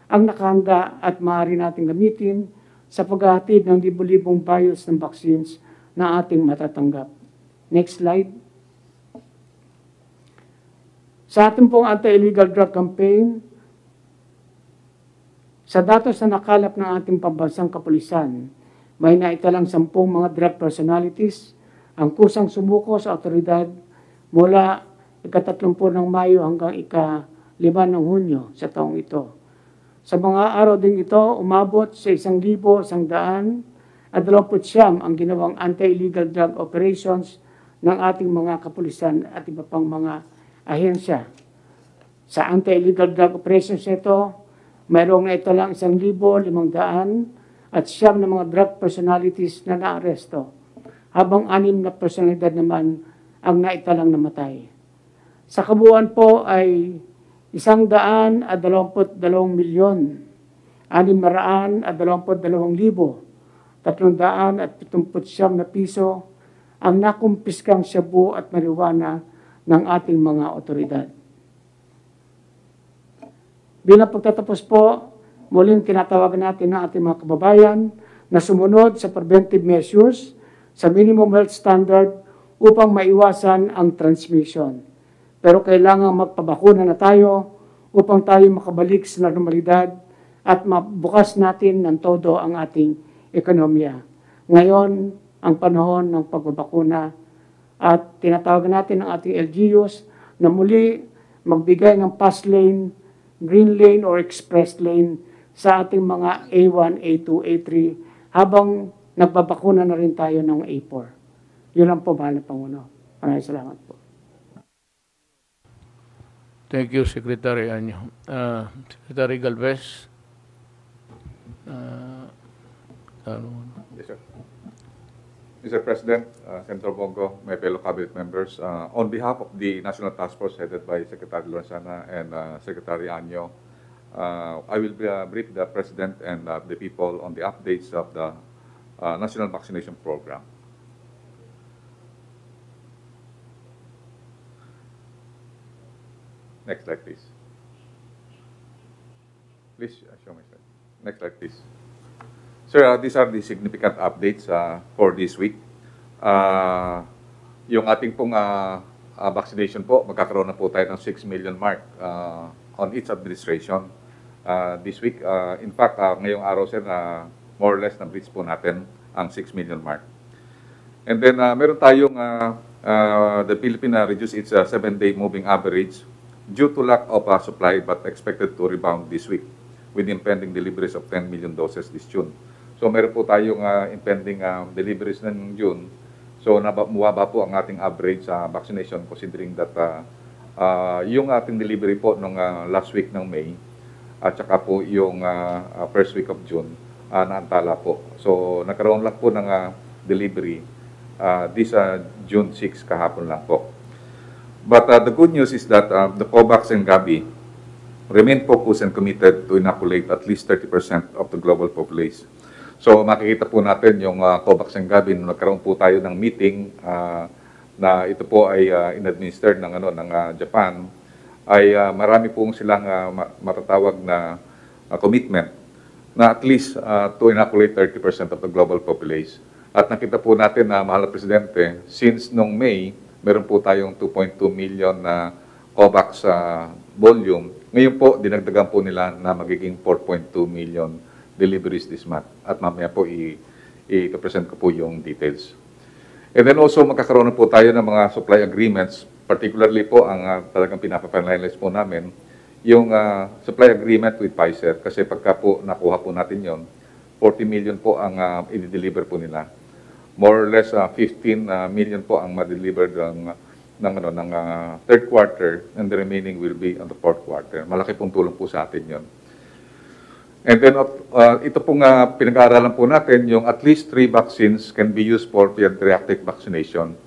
ang nakahanda at maaari natin gamitin sa paghahatid ng libo-libong vials ng vaccines na ating matatanggap. Next slide. Sa ating pong anti-illegal drug campaign, sa datos na nakalap ng ating pambansang kapulisan, may naitalang 10 mga drug personalities ang kusang sumuko sa otoridad mula ika-30 ng Mayo hanggang ika-5 ng Hunyo sa taong ito. Sa mga araw din ito, umabot sa 1,129 ang ginawang anti-illegal drug operations ng ating mga kapulisan at iba pang mga ahensya. Sa anti-illegal drug operations ito, mayroong na ito lang 1,500 at 9 na mga drug personalities na naaresto, habang 6 na personalidad naman ang naitalang namatay. Sa kabuuan po ay 122,622,379 na piso ang nakumpiskang shabu at marijuana ng ating mga otoridad. Bilang pagtatapos po, muling tinatawagan natin ang ating mga kababayan na sumunod sa preventive measures sa minimum health standard upang maiwasan ang transmission. Pero kailangan magpabakuna na tayo upang tayo makabalik sa normalidad at mabukas natin ng todo ang ating ekonomiya. Ngayon, ang panahon ng pagbabakuna, at tinatawagan natin ang ating LGUs na muli magbigay ng pass lane, green lane or express lane sa ating mga A1, A2, A3 habang nagbabakuna na rin tayo ng A4. Yun lang po, mahal na Pangulo. Maraming salamat po. Thank you, Secretary Anyo. Secretary Galvez. Yes, sir. Mr. President, Senator Bongo, my fellow cabinet members, on behalf of the National Task Force headed by Secretary Lorenzana and Secretary Anyo, I will brief the President and the people on the updates of the National Vaccination Program. Next slide, please. Please show my slide. Next slide, please. Sir, these are the significant updates for this week. Yung ating pong vaccination po, magkakaroon na po tayo ng 6 million mark on each administration this week. In fact, ngayong araw, sir, more or less na-breach po natin ang 6 million mark. And then, meron tayong the Philippines reduced its 7-day moving average due to lack of supply but expected to rebound this week with impending deliveries of 10 million doses this June. So meron po tayong impending deliveries ng June. So mababa po ang ating average vaccination considering that yung ating delivery po nung last week ng May at saka po yung first week of June naantala po. So nagkaroon lang po ng delivery this June 6 kahapon lang po. But the good news is that the COVAX and Gavi remain focused and committed to inoculate at least 30% of the global population. So makikita po natin yung COVAX and Gavi, nagkaroon po tayo ng meeting na ito po ay in-administered ng Japan, ay marami pong silang matatawag na commitment na at least to inoculate 30% of the global population. At nakita po natin na, mahal na Presidente, since nung May, meron po tayong 2.2 million na COVAX volume. Ngayon po, dinagdagan po nila na magiging 4.2 million deliveries this month. At mamaya po i-present ko po yung details. And then also, magkakaroon na po tayo ng mga supply agreements, particularly po ang talagang pinapa-finalize po namin, yung supply agreement with Pfizer. Kasi pagka po nakuha po natin yon, 40 million po ang i-deliver po nila. More or less 15 million po ang ma-deliver ng third quarter, and the remaining will be on the fourth quarter. Malaki pong tulong po sa atin yon. And then, ito pong pinag-aaralan po natin, yung at least 3 vaccines can be used for pediatric vaccination.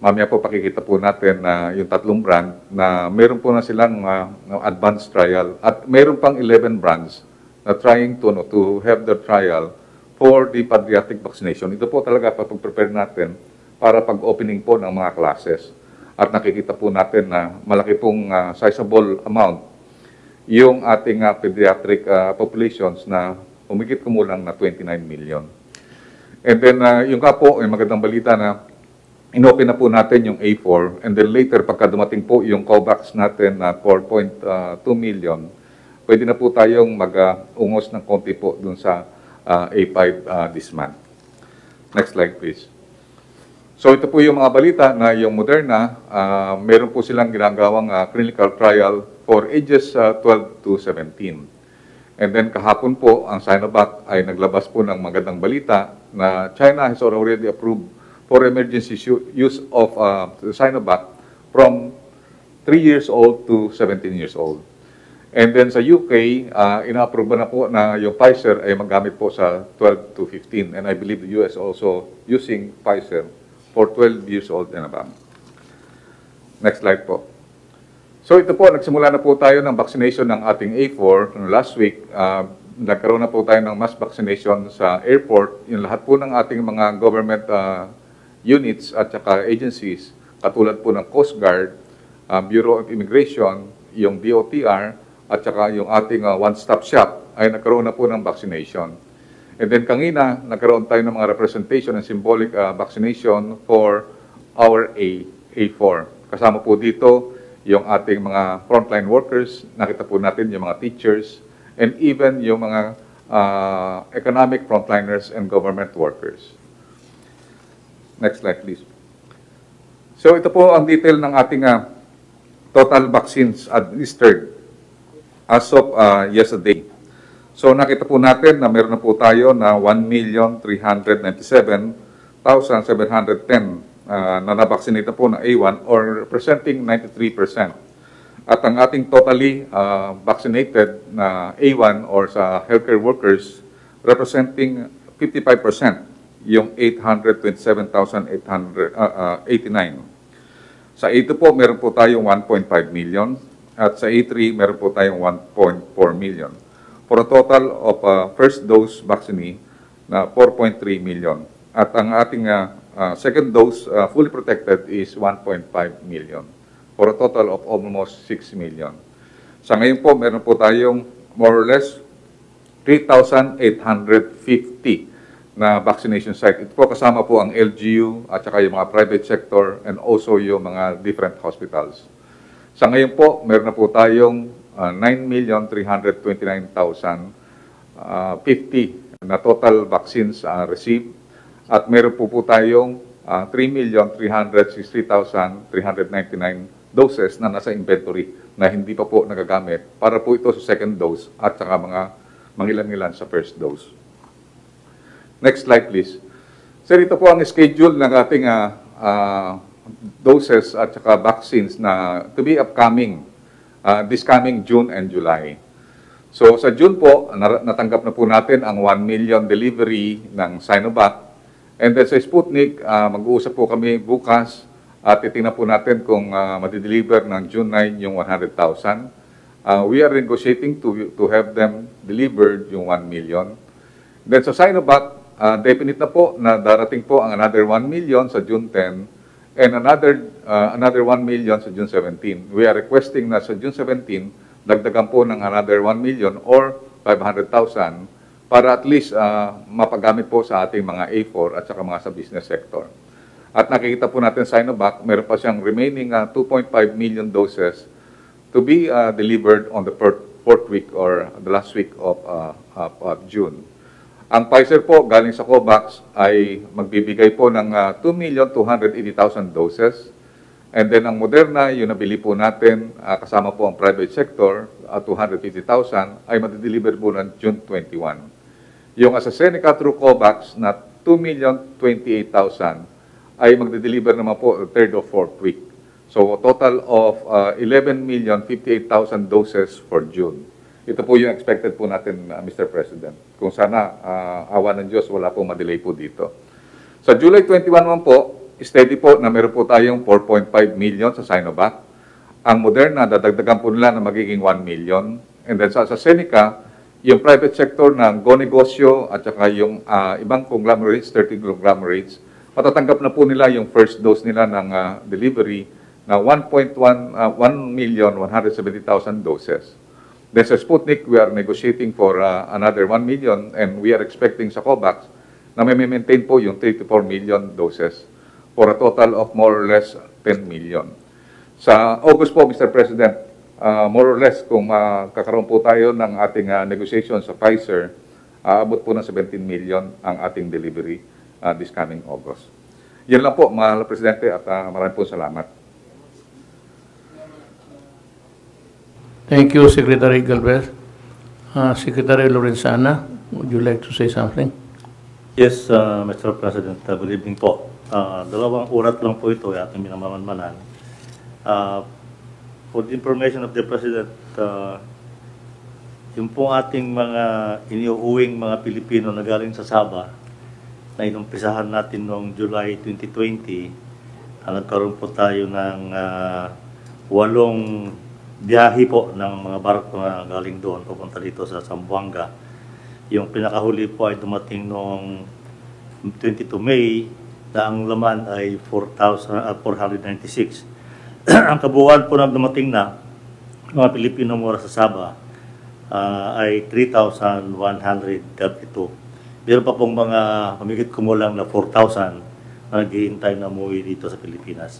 Mamaya po pakikita po natin na yung 3 brand na meron po na silang advanced trial at meron pang 11 brands na trying to have the trial for the pediatric vaccination. Ito po talaga papag-prepare natin para pag-opening po ng mga classes. At nakikita po natin na malaki pong sizable amount yung ating pediatric populations na humigit kumulang na 29 million. And then, yung po, ay magandang balita na inopen na po natin yung A4, and then later, pagka dumating po yung COVAX natin na 4.2 million, pwede na po tayong mag-ungos ng konti po dun sa A5 this month. Next slide, please. So ito po yung mga balita na yung Moderna, meron po silang ginagawang clinical trial for ages 12 to 17. And then kahapon po, ang Sinovac ay naglabas po ng magandang balita na China has already approved for emergency use of Sinovac from 3 years old to 17 years old. And then sa UK, ina-approve na po na yung Pfizer ay magamit po sa 12 to 15. And I believe the US also using Pfizer for 12 years old and above. Next slide po. So ito po, nagsimula na po tayo ng vaccination ng ating A4 last week. Nagkaroon na po tayo ng mass vaccination sa airport. Yung lahat po ng ating mga government units at saka agencies, katulad po ng Coast Guard, Bureau of Immigration, yung DOTR, at saka yung ating one-stop shop ay nagkaroon na po ng vaccination. And then kanina, nagkaroon tayo ng mga representation and symbolic vaccination for our A4. Kasama po dito yung ating mga frontline workers, nakita po natin yung mga teachers, and even yung mga economic frontliners and government workers. Next slide, please. So ito po ang detail ng ating total vaccines administered as of yesterday. So nakita po natin na meron na po tayo na 1,397,710 na nabaksinate na po na A1 or representing 93%. At ang ating totally vaccinated na A1 or sa healthcare workers representing 55%, yung 827,889. Sa A2 po, meron po tayong 1.5 million at sa A3, meron po tayong 1.4 million. For a total of first dose vaccine na 4.3 million. At ang ating second dose fully protected is 1.5 million. For a total of almost 6 million. Sa ngayon po, meron po tayong more or less 3,850 na vaccination site. Ito po kasama po ang LGU at saka yung mga private sector and also yung mga different hospitals. Sa ngayon po, meron na po tayong 9,329,050 na total vaccines received at meron po tayong 3,363,399 doses na nasa inventory na hindi pa po nagagamit para po ito sa second dose at saka mga mangilan-ngilan sa first dose. Next slide, please. Sir, ito po ang schedule ng ating doses at saka vaccines na to be upcoming this coming June and July. So, sa June po, natanggap na po natin ang 1 million delivery ng Sinovac. And then sa Sputnik, mag-uusap po kami bukas at titingnan po natin kung madideliver ng June 9 yung 100,000. We are negotiating to have them delivered yung 1 million. Then sa Sinovac, definite na po na darating po ang another 1 million sa June 10 and another 1 million sa June 17. We are requesting na sa June 17, dagdagan po ng another 1 million or 500,000 para at least mapagamit po sa ating mga A4 at saka mga sa business sector. At nakikita po natin Sinovac, meron pa siyang remaining 2.5 million doses to be delivered on the fourth week or the last week of June. Ang Pfizer po, galing sa COVAX, ay magbibigay po ng 2,280,000 doses. And then ang Moderna, yung nabili po natin, kasama po ang private sector, 250,000, ay madideliver po ng June 21. Yung AstraZeneca through COVAX na 2,028,000 ay magdideliver naman po third or fourth week. So total of 11,058,000 doses for June. Ito po yung expected po natin, Mr. President. Kung sana, awa ng Diyos, wala pong madelay po dito. Sa July 21 naman po, steady po na meron po tayong 4.5 million sa Sinovac. Ang Moderna, dadagdagan po nila na magiging 1 million. And then sa AstraZeneca, yung private sector ng Go Negosyo at saka yung ibang conglomerates, 30 conglomerates, matatanggap na po nila yung first dose nila ng delivery na 1,170,000 doses. Then sa Sputnik, we are negotiating for another 1 million and we are expecting sa COVAX na may maintain po yung 3 to 4 million doses for a total of more or less 10 million. Sa August po, Mr. President, more or less kung kakaroon po tayo ng ating negotiation sa Pfizer, aabot po ng 17 million ang ating delivery this coming August. Yan lang po, mahal na Presidente, at maraming po salamat. Thank you, Secretary Galvez. Secretary Lorenzana, would you like to say something? Yes, Mr. President. Good evening po. Dalawang urat lang po ito ating minamamanmanan. For the information of the President, yung pong ating mga iniuuwing mga Pilipino na galing sa Sabah na inumpisahan natin noong July 2020, nagkaroon po tayo ng 8 biyahe po ng mga barko na galing doon pupunta dito sa Zamboanga. Yung pinakahuli po ay dumating noong 22 May na ang laman ay 496. Ang kabuuan po na dumating na mga Pilipino mula sa Sabah ay 3,132. Meron pa pong mga pamigit kumulang na 4,000 na naghihintay na umuwi dito sa Pilipinas.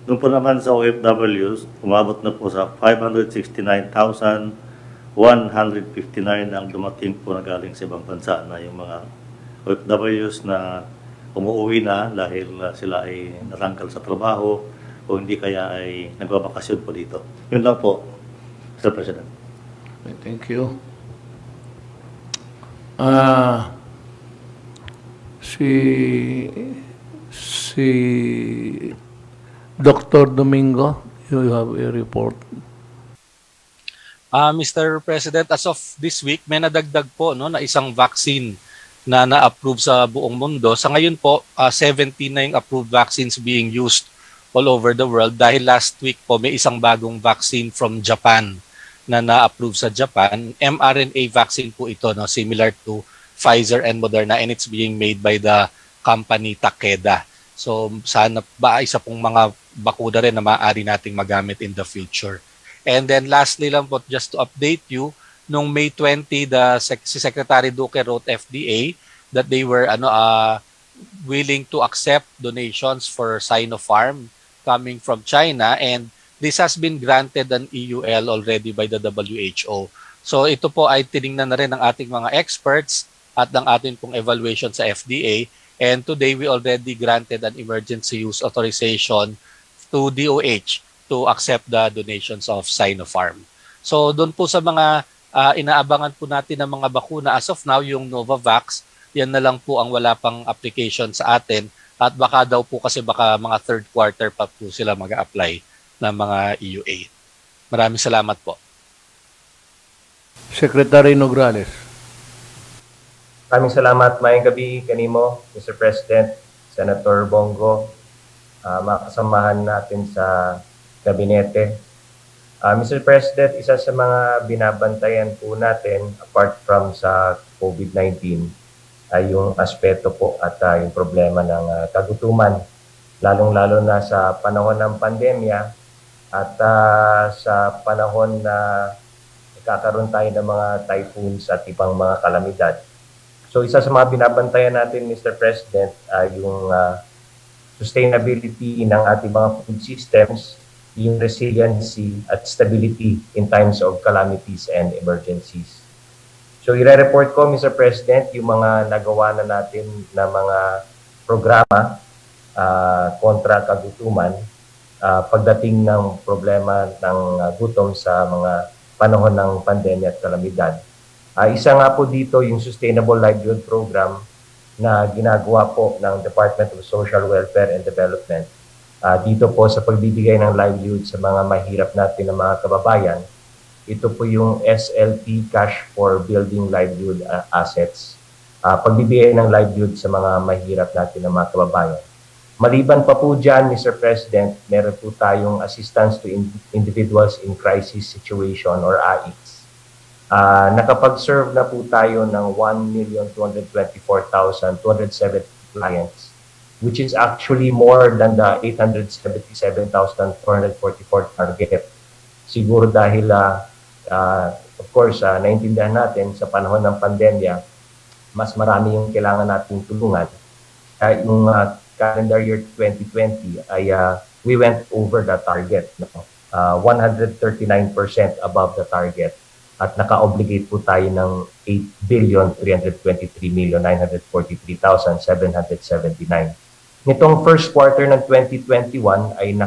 Doon po naman sa OFWs, umabot na po sa 569,159 ang dumating po na galing sa ibang bansa na yung mga OFWs na umuwi na dahil sila ay natanggal sa trabaho o hindi kaya ay nagbabakasyon po dito. Yun lang po, Mr. President. Thank you. Ah, si si Dr. Domingo, you have a report. Mr. President, as of this week, may nadagdag po no, na isang vaccine na na-approve sa buong mundo. Sa ngayon po, 17 na yung approved vaccines being used all over the world dahil last week po may isang bagong vaccine from Japan na na-approve sa Japan. mRNA vaccine po ito, no, similar to Pfizer and Moderna, and it's being made by the company Takeda. So sana ba isa pong mga bakuna rin na maaari nating magamit in the future. And then lastly lang po, just to update you, nung May 20, si Secretary Duque wrote FDA that they were willing to accept donations for Sinopharm coming from China, and this has been granted an EUL already by the WHO. So ito po ay tiningnan na rin ng ating mga experts at ng ating pong evaluation sa FDA, and today we already granted an emergency use authorization to DOH to accept the donations of Sinopharm. So doon po sa mga inaabangan po natin ng mga bakuna as of now, yung Novavax, yan na lang po ang wala pang application sa atin, at baka daw po kasi baka mga third quarter pa po sila mag-a-apply ng mga EUA. Maraming salamat po. Secretary Nograles. Maraming salamat. Mayang gabi kanimo, Mr. President, Senator Bongo, mga kasamahan natin sa gabinete. Mr. President, isa sa mga binabantayan po natin apart from sa COVID-19 ay yung aspeto po at yung problema ng kagutuman, lalong-lalo na sa panahon ng pandemya at sa panahon na nagkakaroon tayo ng mga typhoons at ibang mga kalamidad. So isa sa mga binabantayan natin, Mr. President, ay yung sustainability ng ating mga food systems, yung resiliency at stability in times of calamities and emergencies. So i-report ko, Mr. President, yung mga nagawa na natin na mga programa kontra kagutuman pagdating ng problema ng gutom sa mga panahon ng pandemya at kalamidad. Isa nga po dito yung Sustainable Livelihood Program na ginagawa po ng Department of Social Welfare and Development. Dito po sa pagbibigay ng livelihood sa mga mahirap natin na mga kababayan. Ito po yung SLP, Cash for Building Livelihood Assets. Pagbibigay ng livelihood sa mga mahirap natin na mga kababayan. Maliban pa po dyan, Mr. President, meron po tayong Assistance to Individuals in Crisis Situation or AICS. Nakapag-serve na po tayo ng 1,224,270 clients, which is actually more than the 877,444 target. Siguro dahil, of course, naintindihan natin sa panahon ng pandemya, mas marami yung kailangan nating tulungan. Yung calendar year 2020 ay we went over the target, 139% above the target, at naka-obligate po tayo ng 8,323,943,779. Nitong first quarter ng 2021 ay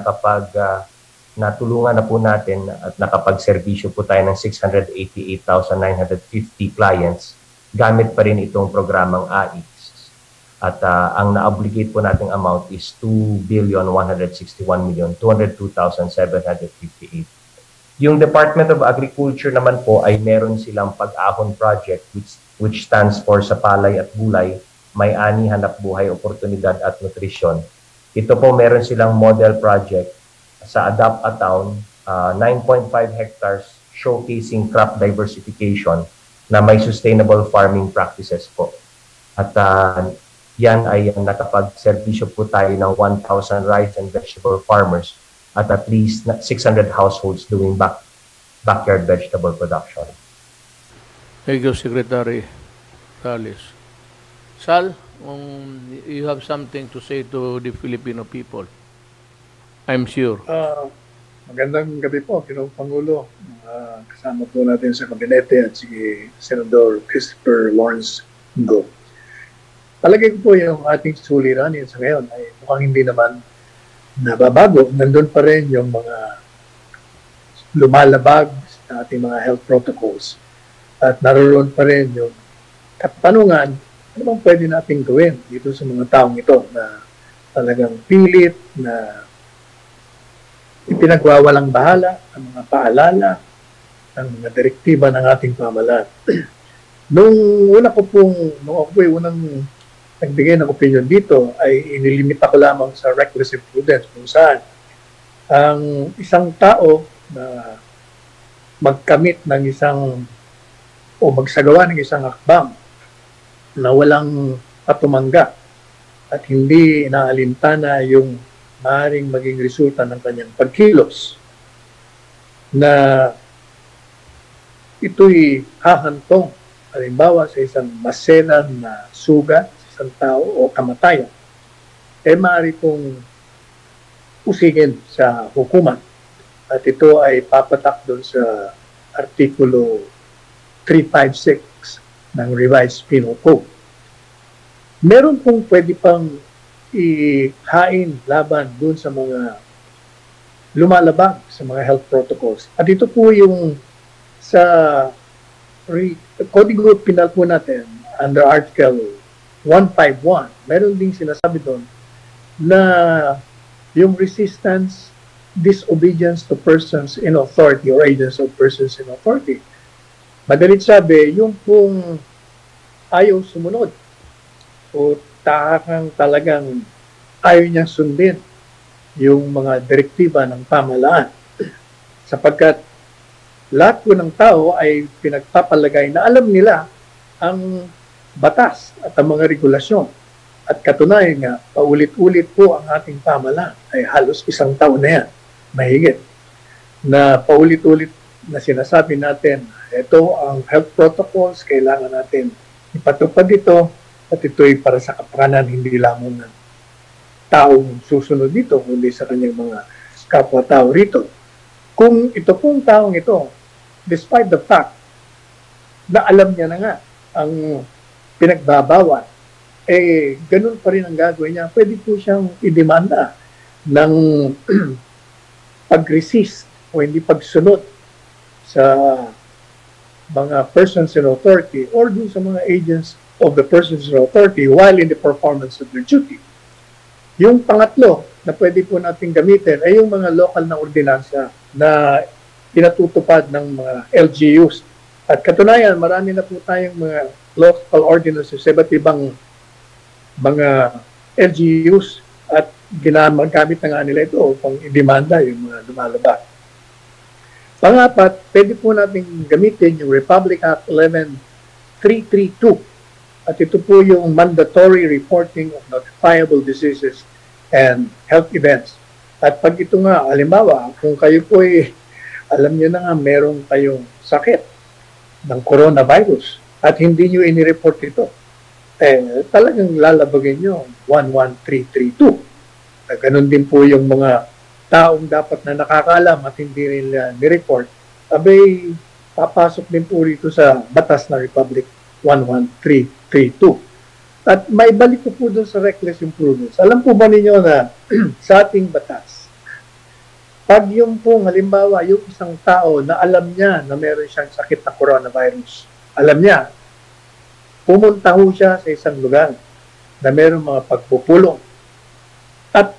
natulungan na po natin at nakapag-serbisyo po tayo ng 688,950 clients gamit pa rin itong programang AICS. At ang na-obligate po nating amount is 2,161,202,758. Yung Department of Agriculture naman po ay meron silang pag-ahon project which stands for sa palay at gulay, may ani, hanap buhay, oportunidad at nutrisyon. Ito po meron silang model project sa Adapt a Town, 9.5 hectares showcasing crop diversification na may sustainable farming practices po. At yan ay nakapag-servisyo po tayo ng 1,000 rice and vegetable farmers at least 600 households doing backyard vegetable production. Thank you, Secretary Salis. Sal, you have something to say to the Filipino people, I'm sure. Magandang gabi po, Ginoong Pangulo. Kasama po natin sa kabinete at si Senador Christopher Lawrence Go. Palagay ko po yung ating suliranin sa ngayon ay mukhang hindi naman nababago. Nandun pa rin yung mga lumalabag sa ating mga health protocols. At naroon pa rin yung katanungan, ano bang pwede natin gawin dito sa mga taong ito na talagang pilit, na ipinagwawalang bahala ang mga paalala, ang mga direktiba ng ating pamahalaan. Nung ako po unang nagbigay ng opinion dito, ay inilimita ko lamang sa reckless imprudence kung saan ang isang tao na magkamit ng o magsagawa ng isang hakbang na walang patumanggap at hindi inaalintana yung maaaring maging resulta ng kanyang pagkilos, na ito'y hahantong halimbawa sa isang maselan na sugat sa isang tao o kamatayan, maaari pong usigin sa hukuman. At ito ay papatak doon sa Artikulo 356 ng Revised Penal Code. Meron pong pwede pang ihain laban doon sa mga lumalabag sa mga health protocols. At ito po yung sa Codigo Penal po natin, under Article 151, meron ding sinasabi doon na yung resistance, disobedience to persons in authority or agents of persons in authority. Madalit sabi, yung pong ayaw sumunod o talagang ayaw niyang sundin yung mga direktiba ng pamahalaan. Sapagkat lahat po ng tao ay pinagpapalagay na alam nila ang batas at ang mga regulasyon. At katunayan nga, paulit-ulit po ang ating pamahalaan ay halos isang taon na yan, mahigit, na paulit-ulit na sinasabi natin, ito ang health protocols, kailangan natin ipatupad ito, at ito'y para sa kapakanan, hindi lamang ng taong susunod dito, kundi sa kanyang mga kapwa-tao rito. Kung ito pong taong ito, despite the fact na alam niya na nga ang pinagbabawal, ganun pa rin ang gagawin niya, pwede po siyang idemanda ng pag-resist o hindi pagsunod sa mga persons in authority or dun sa mga agents of the persons in authority while in the performance of their duty. Yung pangatlo na pwede po natin gamitin ay yung mga local na ordinansya na pinatutupad ng mga LGUs. At katunayan, marami na po tayong mga local ordinances sa iba't ibang mga LGUs at ginagamit na nga nila ito upang i-demanda yung mga lumalabas. Pangapat, pwede po natin gamitin yung Republic Act 11332. At ito po yung mandatory reporting of notifiable diseases and health events. At pag ito nga, halimbawa, kung kayo po alam nyo na nga merong kayong sakit ng coronavirus at hindi nyo inireport ito, talagang lalabagin nyo 11332. Ganon din po yung mga taong dapat na nakakaalam at hindi nila nireport, abay papasok din po rito sa batas na Republic 11332. At may balik ko po dun sa reckless imprudence. Alam po ba ninyo na sa ating batas, pag yung pong halimbawa, yung isang tao na alam niya na meron siyang sakit na coronavirus, alam niya, pumunta ho siya sa isang lugar na meron mga pagpupulong at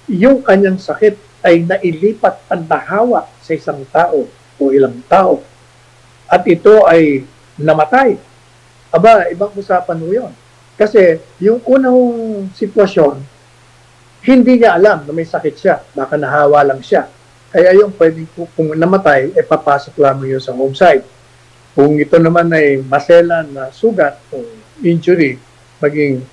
yung kanyang sakit ay nailipat ang nahawa sa isang tao o ilang tao at ito ay namatay. Aba, ibang usapan mo yun. Kasi yung unang sitwasyon, hindi niya alam na may sakit siya. Baka nahawa lang siya. Kaya yung pwede, kung namatay, papasok lamang yun sa home site. Kung ito naman ay maselan na sugat o injury, maging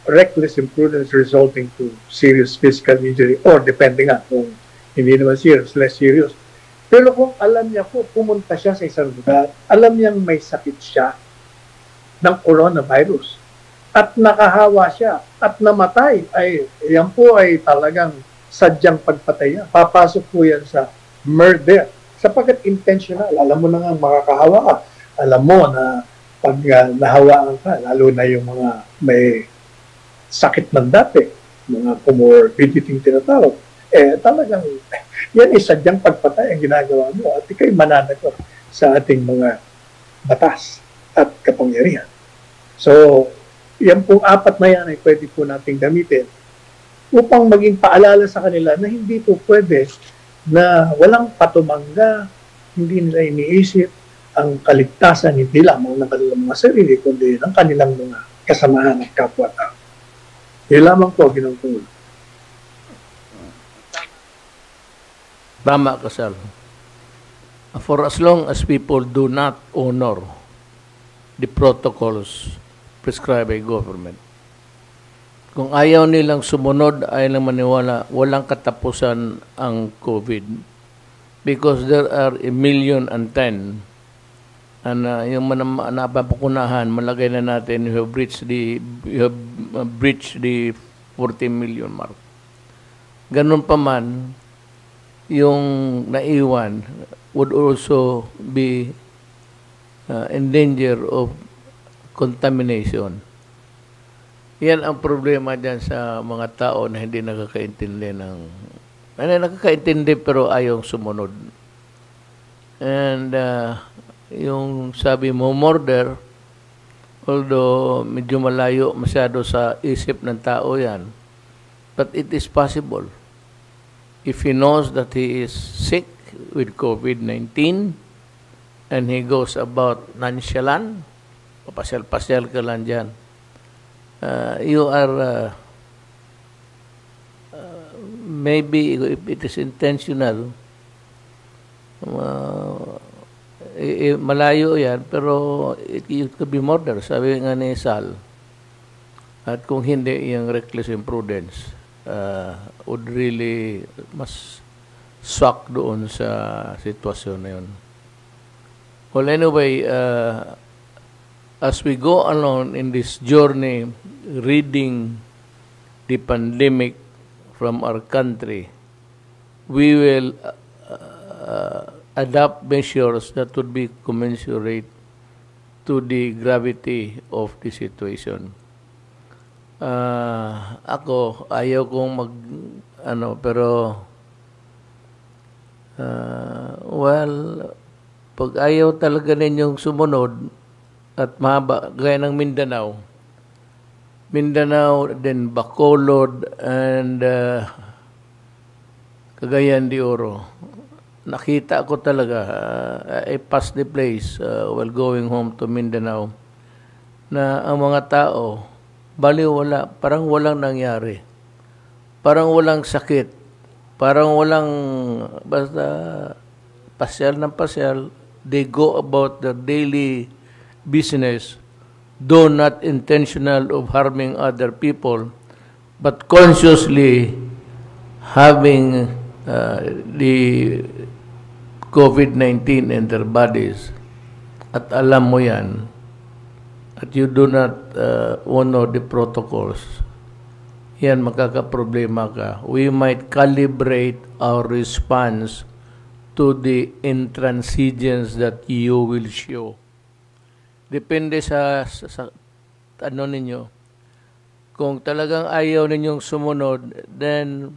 reckless imprudence resulting to serious physical injury or depending nga kung hindi naman serious, less serious. Pero kung alam niya po, pumunta siya sa isang lugar, alam niyang may sakit siya ng coronavirus at nakahawa siya at namatay, ay yan po ay talagang sadyang pagpatay. Papasok po yan sa murder sapagkat intentional. Alam mo na nga makakahawa ka. Alam mo na pag nahawaan ka, lalo na yung mga may sakit ng dati, mga comorbidity tinatawag, talagang yan ay sadyang pagpatay ang ginagawa mo at ikay mananagot sa ating mga batas at kapangyarihan. So, yan pong apat na yan ay pwede po nating gamitin upang maging paalala sa kanila na hindi po pwede na walang patumangga, hindi nila iniisip ang kaligtasan hindi lamang ng kanilang mga sarili, kundi ng kanilang mga kasamahan at kapwa-tao. Yan lamang po, Ginoong Pangulo. Tama ka, Sal. For as long as people do not honor the protocols prescribed by government, kung ayaw nilang sumunod, ayaw nilang maniwala, walang katapusan ang COVID. Because there are 1,010,000 and yung napapakunahan, malagay na natin, you have breached the 40 million mark. Ganun pa man, yung naiwan would also be in danger of contamination. Yan ang problema dyan sa mga tao na hindi nakakaintindi nakakaintindi pero ayaw sumunod. And yung sabi mo, murder, although medyo malayo masyado sa isip ng tao yan, but it is possible. If he knows that he is sick with COVID-19 and he goes about nonchalant, papasyal-pasyal ka lang dyan, you are, maybe if it is intentional, malayo yan, pero it could be murder, sabi nga ni Sal. At kung hindi, yung reckless imprudence would really mas swak doon sa sitwasyon na yun. Well, anyway, as we go along in this journey, reading the pandemic from our country, we will adopt measures that would be commensurate to the gravity of the situation. Ako, ayaw kong pero well, pag ayaw talaga ninyong sumunod at mahaba, gaya ng Mindanao, then Bacolod, and Cagayan de Oro. Nakita ko talaga, I passed the place while going home to Mindanao, na ang mga tao, baliwala, parang walang nangyari. Parang walang sakit. Parang walang, basta pasyal ng pasyal, they go about their daily business, though not intentional of harming other people, but consciously having the COVID-19 in their bodies. At alam mo yan, at you do not honor the protocols, yan, magkakaproblema ka. We might calibrate our response to the intransigence that you will show. Depende sa ano ninyo. Kung talagang ayaw ninyong sumunod, then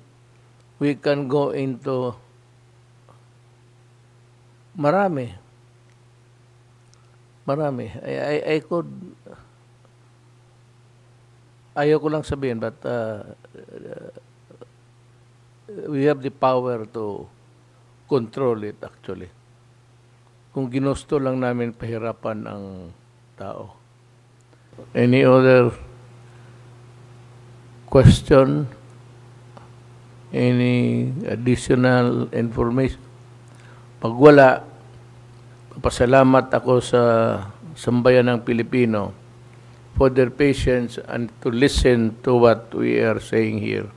we can go into marami. I could, ayaw ko lang sabihin, but we have the power to control it actually. Kung ginusto lang namin pahirapan ang tao. Any other question? Any additional information? Pag wala, papasalamat ako sa sambayan ng Pilipino for their patience and to listen to what we are saying here.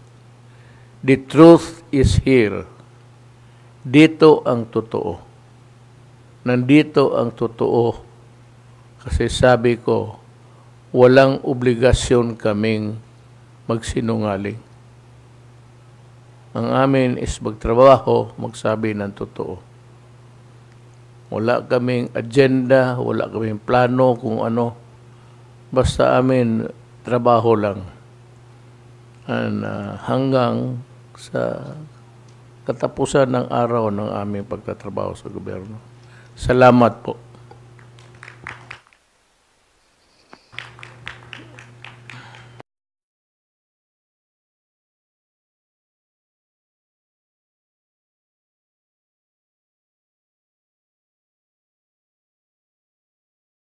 The truth is here. Dito ang totoo. Nandito ang totoo. Kasi sabi ko, walang obligasyon kaming magsinungaling. Ang amin is magtrabaho, magsabi ng totoo. Wala kaming agenda, wala kaming plano kung ano. Basta amin, trabaho lang. And hanggang sa katapusan ng araw ng aming pagtatrabaho sa gobyerno. Salamat po.